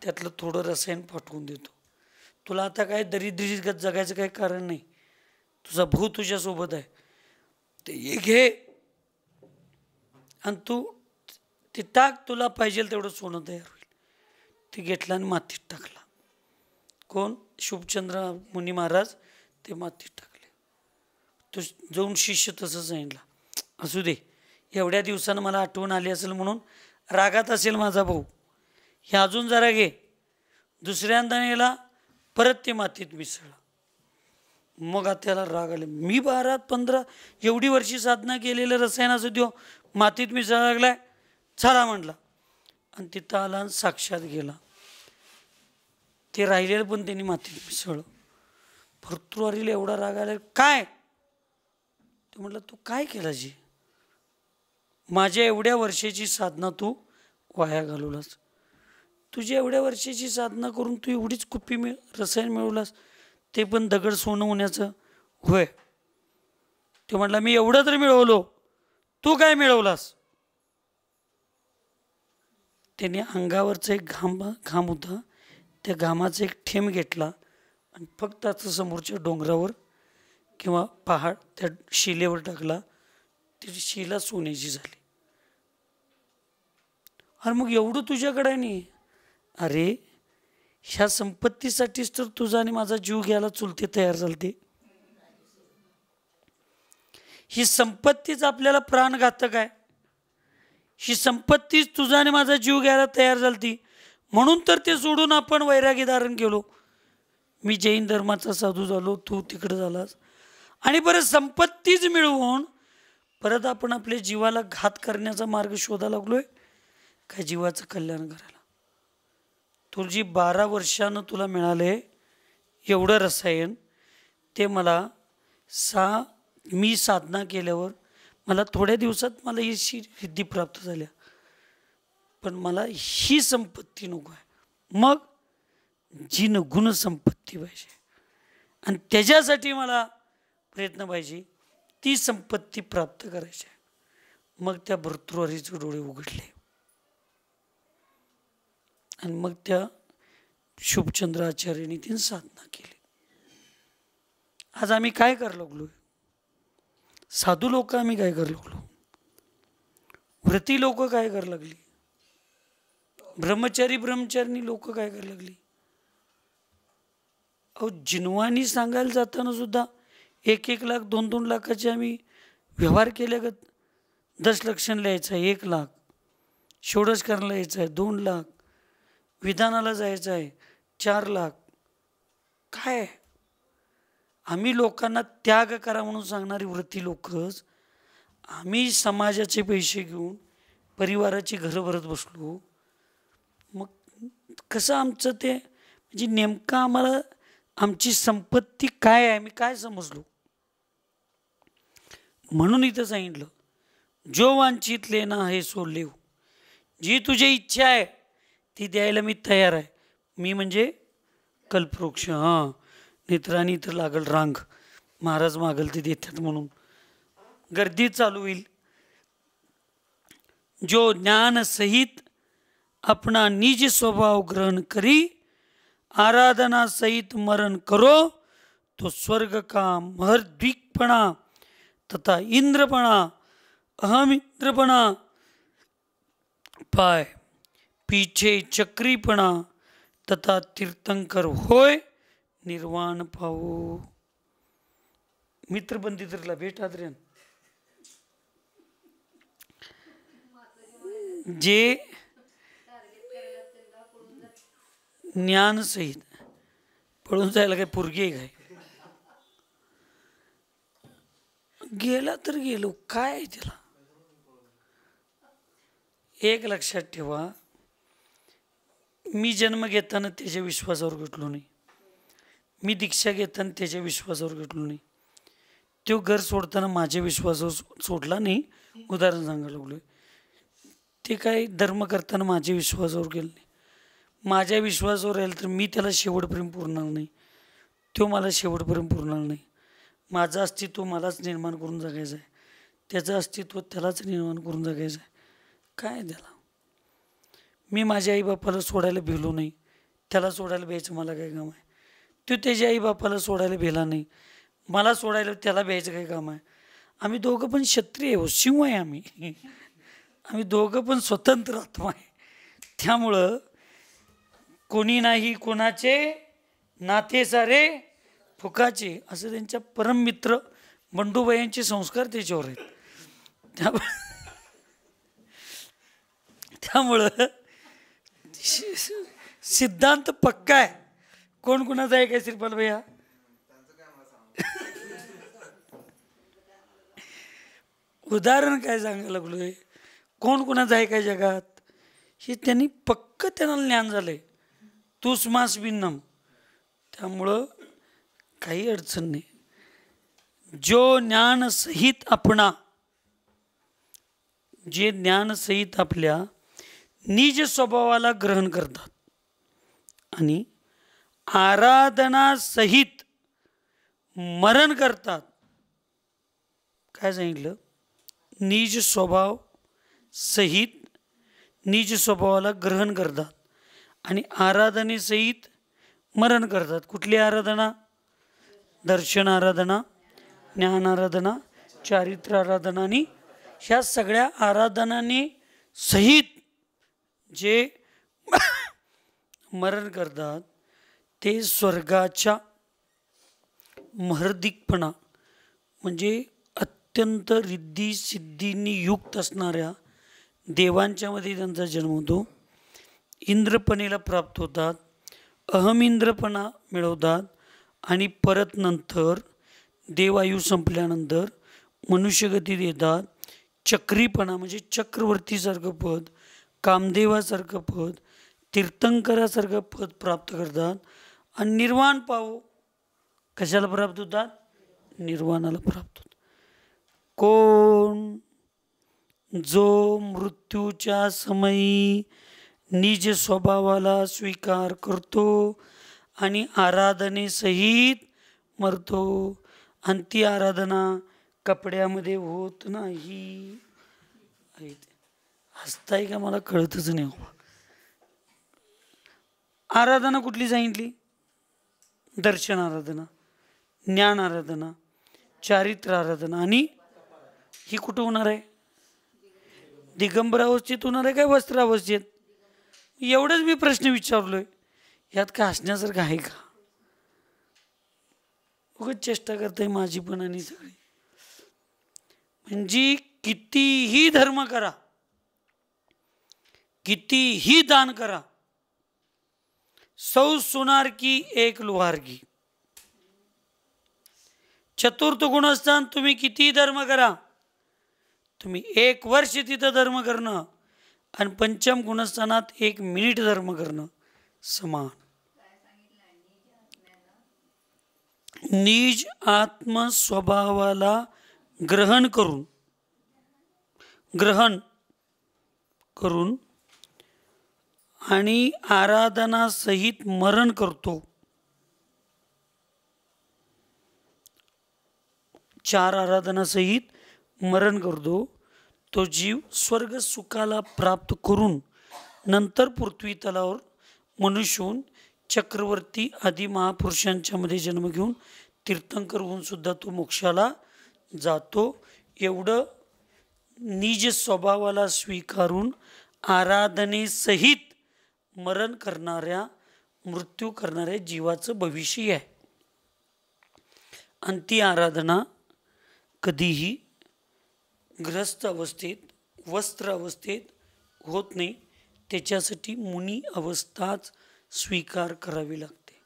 त्यातलं थोडं रसायन पाठवून देतो, तुला आता काय दरिद्रीत जगायचं काही कारण नाही, तुझा भाऊ तुझ्यासोबत आहे, ते ये घे आणि तू ते टाक, तुला पाहिजे तेवढं सोनं तयार होईल. ते घेतलं आणि मातीत टाकला. कोण? शुभचंद्र मुनी महाराज. ते मातीत टाकले. तो जाऊन शिष्य तसं सांगितलं, असू दे, एवढ्या दिवसानं मला आठवण आली असेल म्हणून रागात असेल माझा भाऊ, हे अजून जरा घे. दुसऱ्यांदा याला परत ते मातीत मिसळला. मग त्याला राग आले, मी 12-15 एवढी वर्षी साधना केलेलं रसायनाचं देव मातीत मिसळायला लागलाय, चला म्हटला. आणि तिथं आला आणि साक्षात गेला. ते राहिलेलं पण त्यांनी मातीत मिसळलं. भर्तृहरीला एवढा राग आला, काय ते म्हटलं, तू काय केलं जी, माझ्या एवढ्या वर्षाची साधना तू वाया घालवलास, तुझ्या एवढ्या वर्षाची साधना करून तू एवढीच कुप्पी रसायन मिळवलास, ते पण दगड सोनं होण्याचं. होय. ते म्हटलं, मी एवढं तरी मिळवलो, तू काय मिळवलास. त्याने अंगावरचा एक घाम होता, त्या घामाचा एक थेंब घेतला आणि फक्त असं समोरच्या डोंगरावर किंवा पहाड त्या शिलेवर टाकला, ती शिला सोन्याची झाली. अरे मग एवढं तुझ्याकडे नाही, अरे ह्या संपत्तीसाठीच तर तुझा आणि माझा जीव घ्यायला चुलते तयार झालते. ही संपत्तीच आपल्याला प्राणघातक आहे, ही संपत्तीच तुझा आणि माझा जीव घ्यायला तयार झालती, म्हणून तर ते सोडून आपण वैरागी धारण केलो. मी जैन धर्माचा साधू झालो, तू तिकडे झालास, आणि परत संपत्तीच मिळवून परत आपण आपल्या जीवाला घात करण्याचा मार्ग शोधा लागलोय काय जीवाचं कल्याण करायला. तुझी 12 वर्षानं तुला मिळाले एवढं रसायन, ते मला मी साधना केल्यावर मला थोड्या दिवसात मला ही सिद्धी प्राप्त झाल्या, पण मला ही संपत्ती नको आहे. मग जी गुण संपत्ती पाहिजे, आणि त्याच्यासाठी मला प्रयत्न पाहिजे, ती संपत्ती प्राप्त करायची. मग त्या भर्तृहरीचे डोळे उघडले आणि मग त्या शुभचंद्र आचार्यांनी ती साधना केली. आज आम्ही काय करायला लागलो, साधू लोक आम्ही काय करायला लागलो, व्रती लोक काय करायला लागली, ब्रह्मचारिणी लोक काय करायला लागली. अहो, जिनवानी सांगायला जाताना सुद्धा 1-1 लाख 2-2 लाखाचे आम्ही व्यवहार केले. 10 लक्षण लिहायचं आहे 1 लाख, षोडश करायला यायचं आहे 2 लाख, विधानाला जायचं आहे 4 लाख. काय आम्ही लोकांना त्याग करा म्हणून सांगणारी व्रती लोकच, आम्ही समाजाचे पैसे घेऊन परिवाराची घरं भरत बसलो. मग कसं आमचं ते, म्हणजे नेमकं आम्हाला आमची संपत्ती काय आहे, मी काय समजलो. म्हणून इथं सांगितलं, जो वांछित लेना आहे सो लेव, जी तुझी इच्छा आहे ती द्यायला मी तयार आहे. मी म्हणजे कल्पवृक्ष. हां, नेत्रांनी तर लागल रांग, महाराज मागल ते देतात म्हणून गर्दी चालू होईल. जो ज्ञान सहित अपना निज स्वभाव ग्रहण करी, आराधना सहित मरण करो, तो स्वर्ग का महर्द्विकपणा तथा इंद्रपणा, अहम इंद्रपणा पाय, पीछे चक्रीपणा तथा तीर्थंकर होय निर्वाण पावो. मित्रबंधितरला भेट आदर्यान जे ज्ञान सहित पळून जायला काय पोरगी आहे काय, गेला तर गेलो, काय त्याला एक लक्षात ठेवा, मी जन्म घेताना त्याच्या विश्वासावर घेतलो नाही, मी दीक्षा घेताना त्याच्या विश्वासावर घेतलो नाही, तो घर सोडताना माझ्या विश्वासावर सोडला नाही. उदाहरण सांगायला लागलो. ते काय धर्म करताना माझ्या विश्वासावर गेलं नाही. माझ्या विश्वासावर राहील तर मी त्याला शेवटपर्यंत पुरणार नाही, तो मला शेवटपर्यंत पुरणार नाही. माझं अस्तित्व मलाच निर्माण करून जगायचं आहे, त्याचं अस्तित्व त्यालाच निर्माण करून जगायचं आहे. काय त्याला मी माझ्या आईबापाला सोडायला भिलो नाही, त्याला सोडायला भ्यायचं मला काय काम आहे. तो त्याच्या आईबापाला सोडायला भेला नाही, मला सोडायला त्याला भ्यायचं काय काम आहे. आम्ही दोघं पण क्षत्रिय आहे, सिंह आहे आम्ही. आम्ही दोघं पण स्वतंत्र आत्मा आहे. त्यामुळं कोणी नाही कोणाचे नाते सारे फुकाचे, असं त्यांच्या परममित्र बंडूबाईंचे संस्कार त्याच्यावर आहेत. त्यामुळं सिद्धांत पक्का आहे. कोण कोणाचा आहे काय श्रीपाल भैया? उदाहरण काय सांगायला लागलोय, कोण कोणाचं आहे काय जगात हे त्यांनी पक्क त्यांना ज्ञान झालंय. तूच मास भिन्नम. त्यामुळं काही अडचण नाही. जो ज्ञान सहित आपणा, जे ज्ञान सहित आपल्या निज स्वभावाला ग्रहण करतात आणि आराधना सहित मरण करतात. काय सांगितलं? निज स्वभाव सहित निज स्वभावाला ग्रहण करतात आणि आराधनेसहित मरण करतात. कुठली आराधना? दर्शन आराधना, ज्ञान आराधना, चारित्र्य आराधना आणि ह्या सगळ्या आराधनाने सहित जे मरण करतात ते स्वर्गाच्या महर्दिकपणा म्हणजे अत्यंत रिद्धी सिद्धींनी युक्त असणाऱ्या देवांच्या मध्ये त्यांचा जन्म होतो. इंद्रपणेला प्राप्त होतात, अहमिंद्रपणा मिळवतात आणि परत नंतर देवायू संपल्यानंतर मनुष्यगतीत येतात. चक्रीपणा म्हणजे चक्रवर्तीसारखं पद, कामदेवासारखं पद, तीर्थंकरासारखं पद प्राप्त करतात आणि निर्वाण पाव कशाला प्राप्त होतात? निर्वाणाला प्राप्त होतात. कोण? जो मृत्यूच्या समयी निज स्वभावाला स्वीकार करतो आणि आराधनेसहित मरतो. आणि ती आराधना कपड्यामध्ये होत नाही. हसताय का? मला कळतच नाही. आराधना कुठली सांगितली? दर्शन आराधना, ज्ञान आराधना, चारित्र्य आराधना. आणि ही कुठं होणार आहे? दिगंबर अवस्थेत होणार आहे काय वस्त्र अवस्थेत? एवढंच मी प्रश्न विचारलोय. यात का हसण्यासारखं आहे का? उगाच चेष्टा करताय माझी पण आणि सगळी. म्हणजे कितीही धर्म करा, कितीही दान करा, 100 सोनार की एक लोहार की. चतुर्थ गुणस्थान तुम्ही कितीही धर्म करा, तुम्ही 1 वर्ष तिथं धर्म करणं आणि पंचम गुणस्थानात 1 मिनिट धर्म करणं समान. निज आत्म स्वभावाला ग्रहण करून आणि आराधना सहित मरण करतो. 4 आराधना सहित मरण करतो. तो जीव स्वर्ग सुखाला प्राप्त करून नंतर पृथ्वी तलावर मनुष्य होऊन चक्रवर्ती आदी महापुरुषांच्या मध्ये जन्म घेऊन तीर्थंकर होऊन सुद्धा तो मोक्षाला जातो. एवढं निज स्वभावाला स्वीकारून आराधनेसहित मरण करणाऱ्या, मृत्यू करणाऱ्या जीवाचं भविष्य आहे. आणि ती आराधना कधीही ग्रस्त अवस्थेत, वस्त्र अवस्थेत होत नाही. त्याच्यासाठी मुनी अवस्थाच स्वीकार करावी लागते.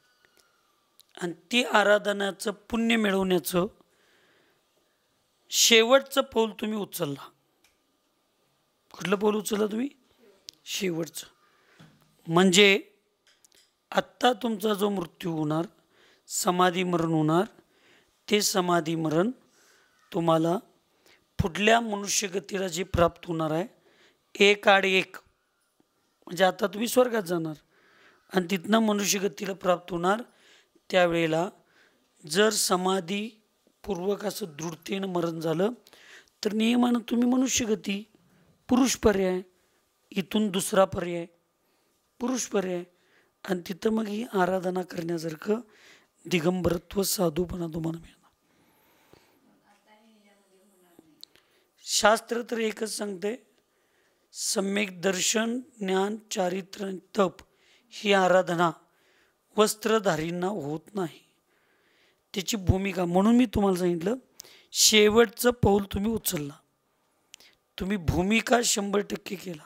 आणि ती आराधनाचं पुण्य मिळवण्याचं शेवटचं पाऊल तुम्ही उचलला. कुठलं पाऊल उचलला तुम्ही? शेवटचं. म्हणजे आत्ता तुमचा जो मृत्यू होणार, समाधी मरण होणार, ते समाधी मरण तुम्हाला पुढल्या मनुष्यगतीला जे प्राप्त होणार आहे, 1 आड 1, म्हणजे आता तुम्ही स्वर्गात जाणार आणि तिथनं मनुष्यगतीला प्राप्त होणार. त्यावेळेला जर समाधीपूर्वक असं दृढतेनं मरण झालं तर नियमानं तुम्ही मनुष्यगती, पुरुष पर्याय, इथून दुसरा पर्याय पुरुष पर्याय, आणि तिथं मग ही आराधना करण्यासारखं दिगंबरत्व साधूपणा तुम्हाला मिळणार. शास्त्र तर एकच सांगते, सम्यक दर्शन, ज्ञान, चारित्र्य, तप ही आराधना वस्त्रधारींना होत नाही. त्याची भूमिका, म्हणून मी तुम्हाला सांगितलं शेवटचं पाऊल तुम्ही उचलला, तुम्ही भूमिका 100% केला,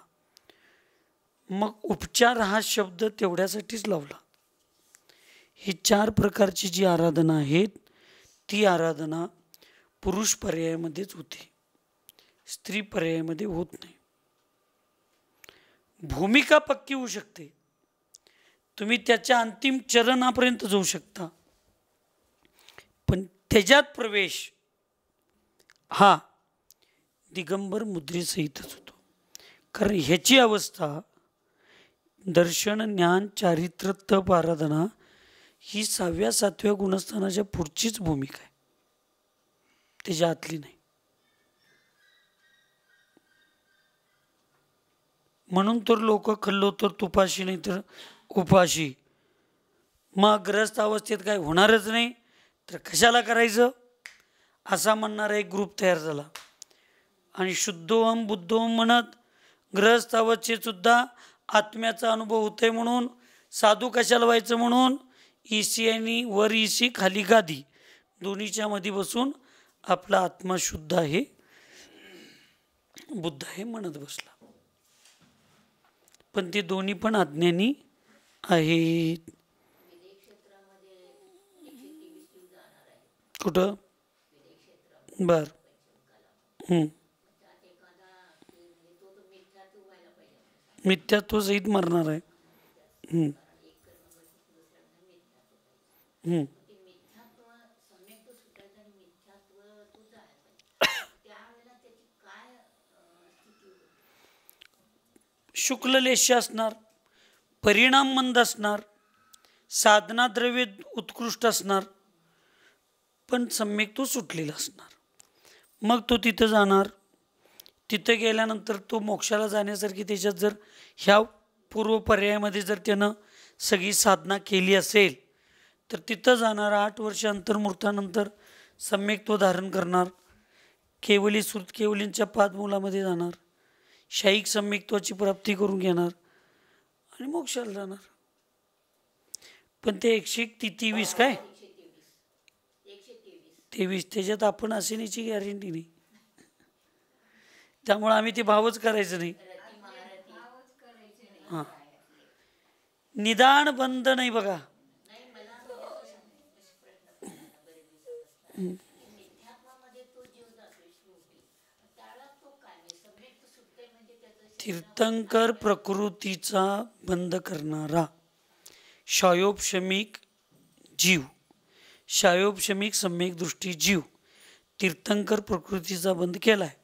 मग उपचार हा शब्द तेवढ्यासाठीच लावला. ही 4 प्रकारची जी आराधना आहेत ती आराधना पुरुष पर्यायामध्येच होते, स्त्री पर्यायामध्ये होत नाही. भूमिका पक्की होऊ शकते, तुम्ही त्याच्या अंतिम चरणापर्यंत जाऊ शकता, पण त्याच्यात प्रवेश हा दिगंबर मुद्रेसहितच होतो. कारण ह्याची अवस्था दर्शन, ज्ञान, चारित्र्य, तप, आराधना ही 6व्या 7व्या गुणस्थानाच्या पुढचीच भूमिका आहे, त्याच्या आतली नाही. म्हणून तर लोक खाल्लो तर तुपाशी नाही तर उपाशी. मग ग्रस्त अवस्थेत काय होणारच नाही तर कशाला करायचं असा म्हणणारा एक ग्रुप तयार झाला. आणि शुद्धोहम बुद्धोहम म्हणत ग्रस्त अवस्थेत सुद्धा आत्म्याचा अनुभव होतोय म्हणून साधू कशाला व्हायचं म्हणून ईसी आणि वर ईसी खाली गादी दोन्हीच्या मध्ये बसून आपला आत्मा शुद्ध आहे, बुद्ध आहे म्हणत बसला. पण ते दोन्ही पण अज्ञानी आहेत. कुठं? बर. मिथ्यात्व सहित मरणार आहे. शुक्ललेश असणार, परिणाम मंद असणार, साधना द्रव्य उत्कृष्ट असणार, पण सम्यक तो सुटलेला असणार. मग तो तिथं जाणार, तिथं गेल्यानंतर तो मोक्षाला जाण्यासारखी त्याच्यात जर ह्या पूर्व पर्यायामध्ये जर त्यानं सगळी साधना केली असेल तर तिथं जाणार. 8 वर्ष अंतर्मुहूर्तानंतर सम्यक तो धारण करणार, केवली श्रुत केवलींच्या पादमूलामध्ये जाणार, शाईक सम्यक्त्वाची प्राप्ती करून घेणार आणि मोक्षाला जाणार. पण ते 123 काय 23 त्याच्यात आपण असेण्याची गॅरंटी नाही, त्यामुळे आम्ही ते भावच करायचं नाही. हां, निदान बंद नाही बघा. तीर्थंकर प्रकृतीचा बंद करणारा शायोपशमिक जीव, शायोपशमिक सम्यक दृष्टी जीव तीर्थंकर प्रकृतीचा बंद केला आहे.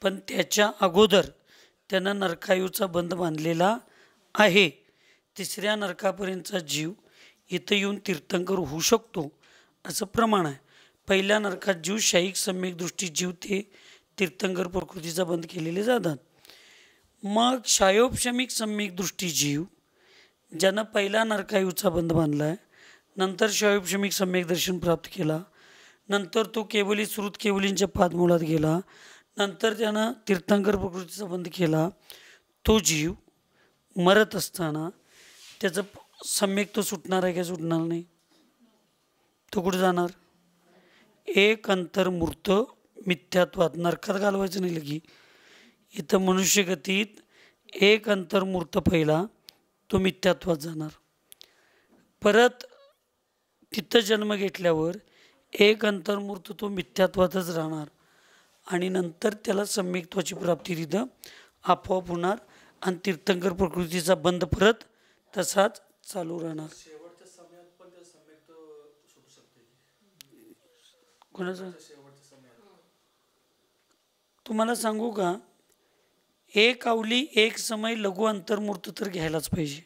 पण त्याच्या अगोदर त्यानं नरकायूचा बंद बांधलेला आहे. 3ऱ्या नरकापर्यंतचा जीव इथं येऊन तीर्थंकर होऊ शकतो असं प्रमाण आहे. पहिल्या नरकात जीव शाईक सम्यक दृष्टी जीव ते तीर्थंकर प्रकृतीचा बंद केलेले जातात. मग शायोपशमिक सम्यक दृष्टी जीव ज्यानं पहिला नरकायूचा बंद बांधला आहे, नंतर शायोपशमिक सम्यक दर्शन प्राप्त केला, नंतर तो केवली श्रुत केवलींच्या पादमूलात गेला, नंतर त्यानं तीर्थंकर प्रकृतीचा बंद केला, तो जीव मरत असताना त्याचं सम्यक तो सुटणार आहे का सुटणार नाही? तो कुठे जाणार? एक अंतर्मूर्त मिथ्यात्वात नरकात घालवायचं नाही लगी. इथं मनुष्यगतीत एक अंतर्मूर्त पहिला तो मिथ्यात्वात जाणार, परत तिथं जन्म घेतल्यावर एक अंतर्मूर्त तो मिथ्यात्वातच राहणार आणि नंतर त्याला सम्यक्त्वाची प्राप्ती तिथं आपोआप होणार आणि तीर्थंकर प्रकृतीचा बंध परत तसाच चालू राहणार. कोणाचा तुम्हाला सांगू का, एक अवली एक समय लघु अंतर्मूर्त तर घ्यायलाच पाहिजे.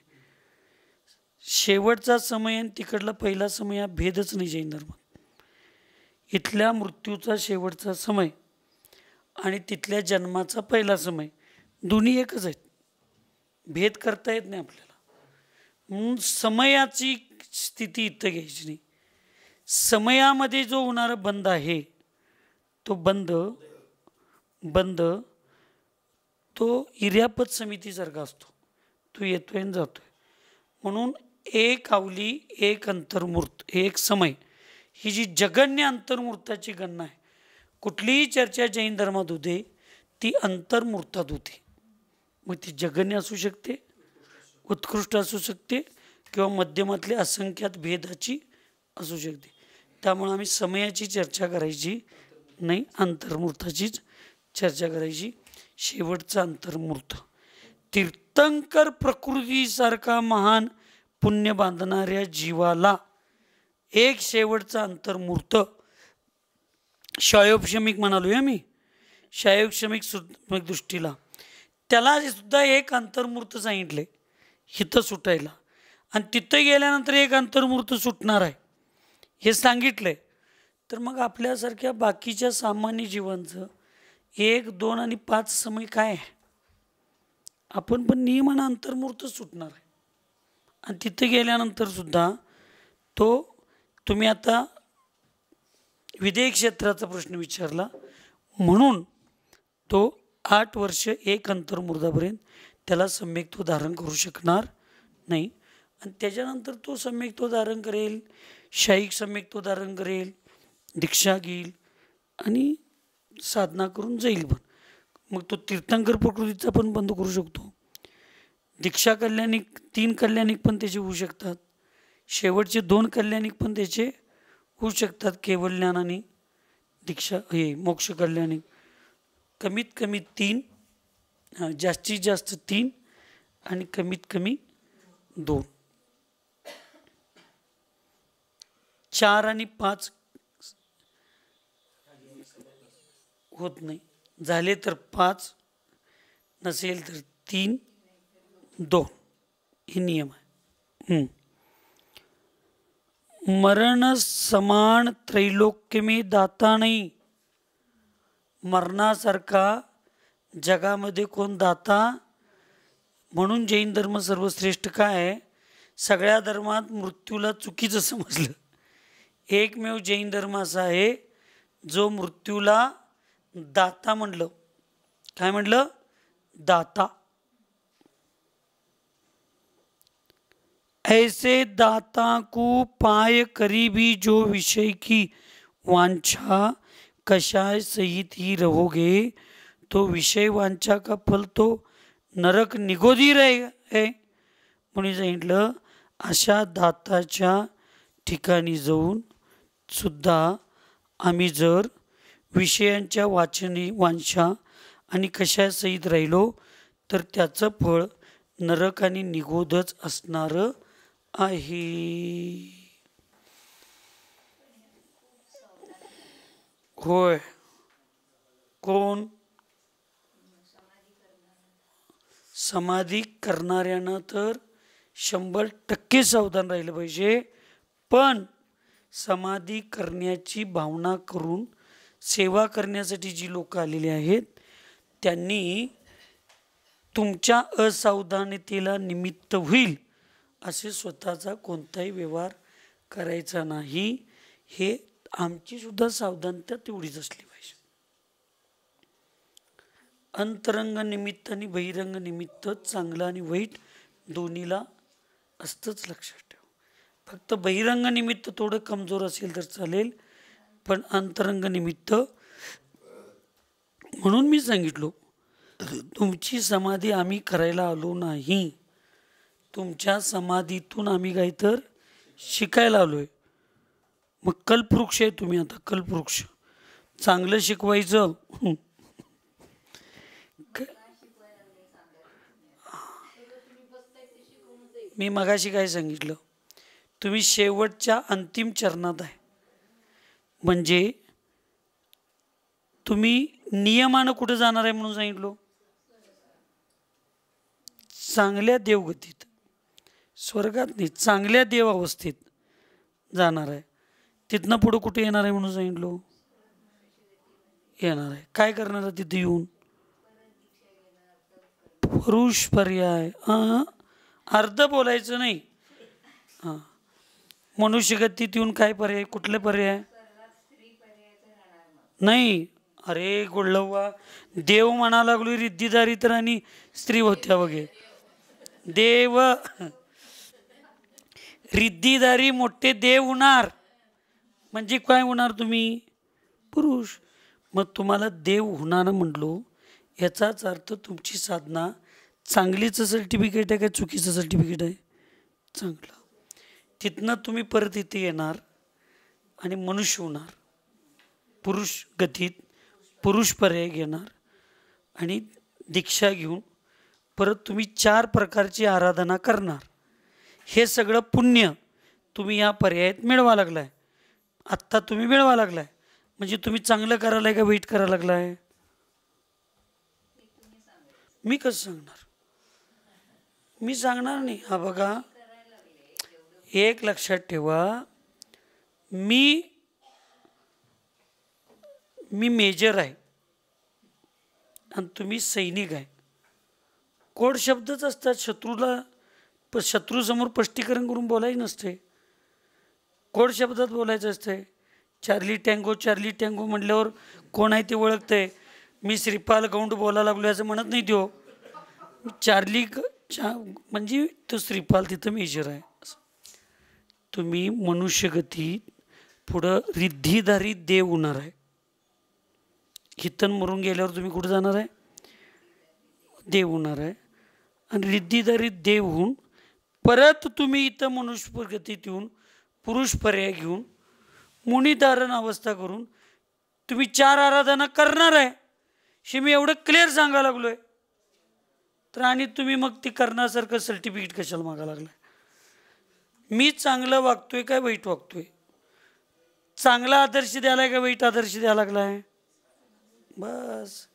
शेवटचा समय आणि तिकडला पहिला समय हा भेदच नाही जैन धर्मात. इथल्या मृत्यूचा शेवटचा समय आणि तिथल्या जन्माचा पहिला समय दोन्ही एकच आहेत. भेद करता येत नाही आपल्याला. म्हणून समयाची स्थिती इथं घ्यायची नाही. समयामध्ये जो होणारा बंध आहे तो बंध तो इर्यापत समितीसारखा असतो. तो येतोय आणि जातोय. म्हणून एक अवली एक अंतर्मूर्त एक समय ही जी जगन्य अंतर्मूर्ताची गणना आहे, कुठलीही चर्चा जैन धर्मात होते ती अंतर्मूर्तात होते. मग ती जगन्य असू शकते, उत्कृष्ट असू शकते किंवा मध्यमातले असंख्यात भेदाची असू शकते. त्यामुळे आम्ही समयाची चर्चा करायची नाही, अंतर्मूर्ताचीच चर्चा करायची. शेवटचा अंतर्मूर्त तीर्थंकर प्रकृतीसारखा महान पुण्य बांधणाऱ्या जीवाला एक शेवटचा अंतर्मूर्त शायोपशमिक म्हणालोय आम्ही, शायोपशमिक दृष्टीला त्याला सुद्धा एक अंतर्मूर्त सांगितले हिथं सुटायला, आणि तिथं गेल्यानंतर एक अंतर्मूर्त सुटणार आहे हे सांगितलंय. तर मग आपल्यासारख्या बाकीच्या सामान्य जीवांचं 1, 2 आणि 5 समय काय आहे? आपण पण नियमानं अंतर्मूर्त सुटणार आहे. आणि तिथे गेल्यानंतर सुद्धा तो तुम्ही आता विदेह क्षेत्राचा प्रश्न विचारला म्हणून तो 8 वर्ष एक अंतर्मूर्तापर्यंत त्याला सम्यक्त्व धारण करू शकणार नाही. आणि त्याच्यानंतर तो सम्यक्त्व धारण करेल, शाहीक सम्यक्त्व धारण करेल, दीक्षा घेईल आणि साधना करून जाईल. पण मग तो तीर्थंकर प्रकृतीचा पण बंद करू शकतो. दीक्षा कल्याणिक 3 कल्याणिक पण त्याचे होऊ शकतात. शेवटचे 2 कल्याणिक पण त्याचे होऊ शकतात. केवळ ज्ञान आणि दीक्षा हे मोक्ष कल्याणिक कमीत कमी 3, जास्तीत जास्त 3 आणि कमीत कमी 2. 4 आणि 5 होत नाही. झाले तर 5, नसेल तर 3, 2 हे नियम आहे. मरण समान त्रैलोक्य में दाता नाही. मरणासारखा जगामध्ये कोण दाता. म्हणून जैन धर्म सर्वश्रेष्ठ काय आहे, सगळ्या धर्मात मृत्यूला चुकीचं समजलं. एकमेव जैन धर्म असा आहे जो मृत्यूला दाता म्हणलं. काय म्हणलं? दाता. ऐसे दाता को पाय करीबी जो विषय की वांछा कषाय सहित ही रहोगे तो विषय वांछा का फल तो नरक निगोदी आहे. म्हणून सांगितलं अशा दाताच्या ठिकाणी जाऊन सुद्धा आम्ही जर विषयांच्या वांछा आणि कशासहित राहिलो तर त्याचं फळ नरक आणि निगोदच असणार आहे. होय. कोण? समाधी करणाऱ्यानं तर 100% सावधान राहिलं पाहिजे. पण समाधी करण्याची भावना करून सेवा करण्यासाठी जी लोक आलेली आहेत त्यांनी तुमच्या असावधानतेला निमित्त होईल असे स्वतःचा कोणताही व्यवहार करायचा नाही. हे आमची सुद्धा सावधानता तेवढीच असली पाहिजे. अंतरंग निमित्त आणि बहिरंग निमित्त चांगलं आणि वाईट दोन्हीला असतंच, लक्षात ठेव. फक्त बहिरंग निमित्त थोडं कमजोर असेल तर चालेल, पण अंतरंग निमित्त. म्हणून मी सांगितलो तुमची समाधी आम्ही करायला आलो नाही, तुमच्या समाधीतून आम्ही काही तर शिकायला आलोय. मग कल्पवृक्ष आहे तुम्ही. आता कल्पवृक्ष चांगलं शिकवायचं. मी मगाशी काय सांगितलं, तुम्ही शेवटच्या अंतिम चरणात आहे. म्हणजे तुम्ही नियमानं कुठं जाणार आहे म्हणून सांगितलं? चांगल्या देवगतीत, स्वर्गात नाही, चांगल्या देव अवस्थेत जाणार आहे. तिथनं पुढं कुठे येणार आहे म्हणून सांगितलं? येणार आहे. काय करणार आहे तिथे येऊन? पुरुष पर्याय. अर्ध बोलायचं नाही. हां, मनुष्यगतीत येऊन काय पर्याय? कुठले पर्याय? नाही. अरे गोळवा, देव म्हणा लागलो रिद्धिदारी तर आणि स्त्री होत्या वगैरे. देव रिद्धिदारी मोठे देव होणार म्हणजे काय होणार? तुम्ही पुरुष. मग तुम्हाला देव होणार म्हटलो याचाच अर्थ तुमची साधना चांगलीचं सर्टिफिकेट आहे का चुकीचं सर्टिफिकेट आहे? चांगलं. तिथनं तुम्ही परत इथे येणार आणि मनुष्य होणार, पुरुष गतीत पुरुष पर्याय घेणार आणि दीक्षा घेऊन परत तुम्ही 4 प्रकारची आराधना करणार. हे सगळं पुण्य तुम्ही या पर्यायात मिळवा लागलाय. आत्ता तुम्ही मिळवा लागलाय म्हणजे तुम्ही चांगलं करायलाय का वाईट करायला लागलाय? मी कसं सांगणार? मी सांगणार नाही. हा बघा, एक लक्षात ठेवा, मी मेजर आहे आणि तुम्ही सैनिक आहे. कोड शब्दच असतात. शत्रूसमोर स्पष्टीकरण करून बोलायचं नसते, कोड शब्दात बोलायचं असते. चार्ली टँगो म्हटल्यावर कोण आहे ते ओळखतंय. मी श्रीपाल गौंड बोलायला लागलो असं म्हणत नाही. तो चार्ली म्हणजे तो श्रीपाल तिथं मेजर आहे. तुम्ही मनुष्यगतीत पुढं रिद्धिधारी देव होणार आहे. हितन मरून गेल्यावर तुम्ही कुठं जाणार आहे? देव होणार आहे. आणि रिद्धिधारी देव होऊन परत तुम्ही इथं मनुष्य गतीत येऊन पुरुष पर्याय घेऊन मुनिधारण अवस्था करून तुम्ही 4 आराधना करणार आहे. हे मी एवढं क्लिअर सांगायला लागलोय. तर आणि तुम्ही मग ती करण्यासारखं सर्टिफिकेट कशाला मागा लागलाय? मी चांगलं वागतोय काय वाईट वागतोय? चांगला आदर्श द्यायलाय का वाईट आदर्श द्यायला लागलाय? बस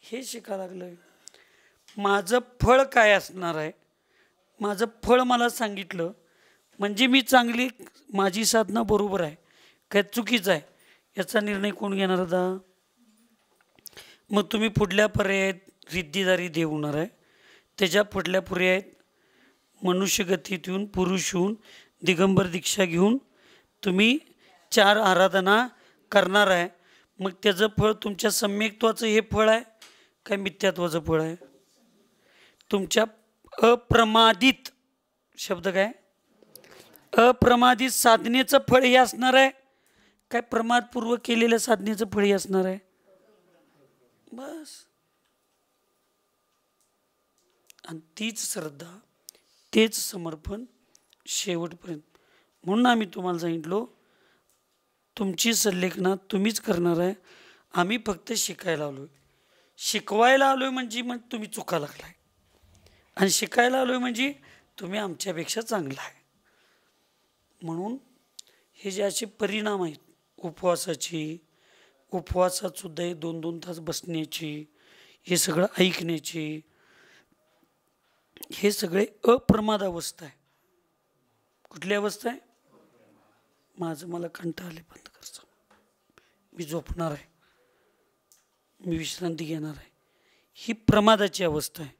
हे शिकायला लागलंय. माझं फळ काय असणार आहे, माझं फळ मला सांगितलं म्हणजे मी चांगली, माझी साधना बरोबर आहे काय चुकीचं आहे याचा निर्णय कोण घेणार आता? मग तुम्ही पुढल्या पर्यायात रिद्धिदारी देव होणार आहे. त्याच्या पुढल्या पर्यायात मनुष्यगतीत येऊन पुरुष होऊन दिगंबर दीक्षा घेऊन तुम्ही 4 आराधना करणार आहे. मग त्याचं फळ तुमच्या सम्यक्त्वाचं हे फळ आहे काय मिथ्यात्वाचं फळ आहे? तुमच्या अप्रमादित, शब्द काय, अप्रमादित साधनेचं फळ हे असणार आहे काय प्रमादपूर्वक केलेल्या साधनेचं फळ हे असणार आहे? बस. आणि तीच श्रद्धा, तेच समर्पण शेवटपर्यंत. म्हणून आम्ही तुम्हाला सांगितलो तुमची संलेखना तुम्हीच करणार आहे. आम्ही फक्त शिकायला आलोय. शिकवायला आलोय म्हणजे मग तुम्ही चुका लागलाय आणि शिकायला आलोय म्हणजे तुम्ही आमच्यापेक्षा चांगला आहे. म्हणून हे जे असे परिणाम आहेत उपवासाची, उपवासात सुद्धा 2-2 तास बसण्याची, हे सगळं ऐकण्याची, हे सगळे अप्रमाद अवस्था आहे. कुठली अवस्था आहे? माझं मला कंटाळा आले, बंद करतो, मी झोपणार आहे, मी विश्रांती घेणार आहे, ही प्रमादाची अवस्था आहे.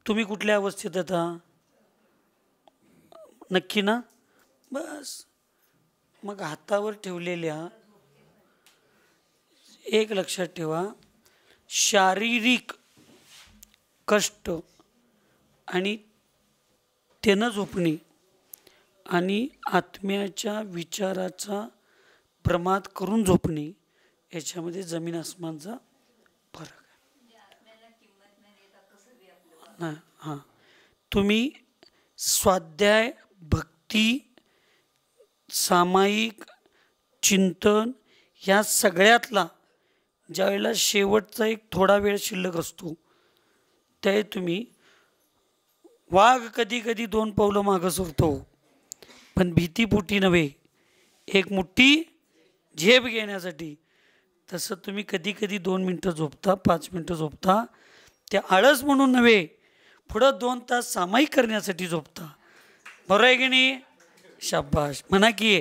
तुम्ही कुठल्या अवस्थेत आता? नक्की ना? बस. मग हातावर ठेवलेल्या, एक लक्षात ठेवा, शारीरिक कष्ट आणि त्यानं झोपणे आणि आत्म्याच्या विचाराचा प्रमाद करून झोपणे याच्यामध्ये जमीन आसमानचा फरक आहे. हां, तुम्ही स्वाध्याय, भक्ती, सामायिक चिंतन ह्या सगळ्यातला ज्यावेळेला शेवटचा एक थोडा वेळ शिल्लक असतो, ते तुम्ही वाघ कधी कधी 2 पावलं मागं सरतो, पण भीतीपोटी नव्हे, एक मुठ्ठी झेप घेण्यासाठी. तसं तुम्ही कधी कधी 2 मिनटं झोपता, 5 मिनटं झोपता, ते आळस म्हणून नव्हे, पुढं 2 तास सामायिक करण्यासाठी झोपता. बरोबर आहे की नाही? शाबाश म्हणा की.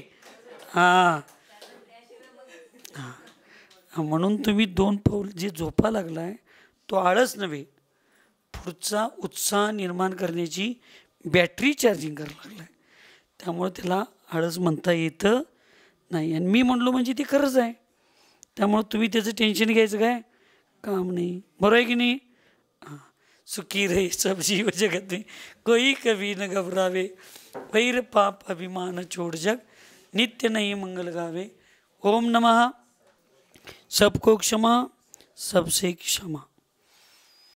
हां हां, म्हणून तुम्ही 2 पाऊल जे झोपा लागलाय तो आळस नव्हे, पुढचा उत्साह निर्माण करण्याची बॅटरी चार्जिंग करायला लागलाय. त्यामुळे त्याला आळस म्हणता येतं नाही. आणि मी म्हणलो म्हणजे ती खरंच आहे. त्यामुळं तुम्ही त्याचं टेन्शन घ्यायचं काय काम नाही. बरोबर आहे की नाही? हां, सुखी रहे सब जीव जगत में, कोई कभी न घबरावे, वैर पाप अभिमान छोड़ जग, नित्य नहीं मंगल गावे. ओम नमः. सबको क्षमा, सबसे क्षमा.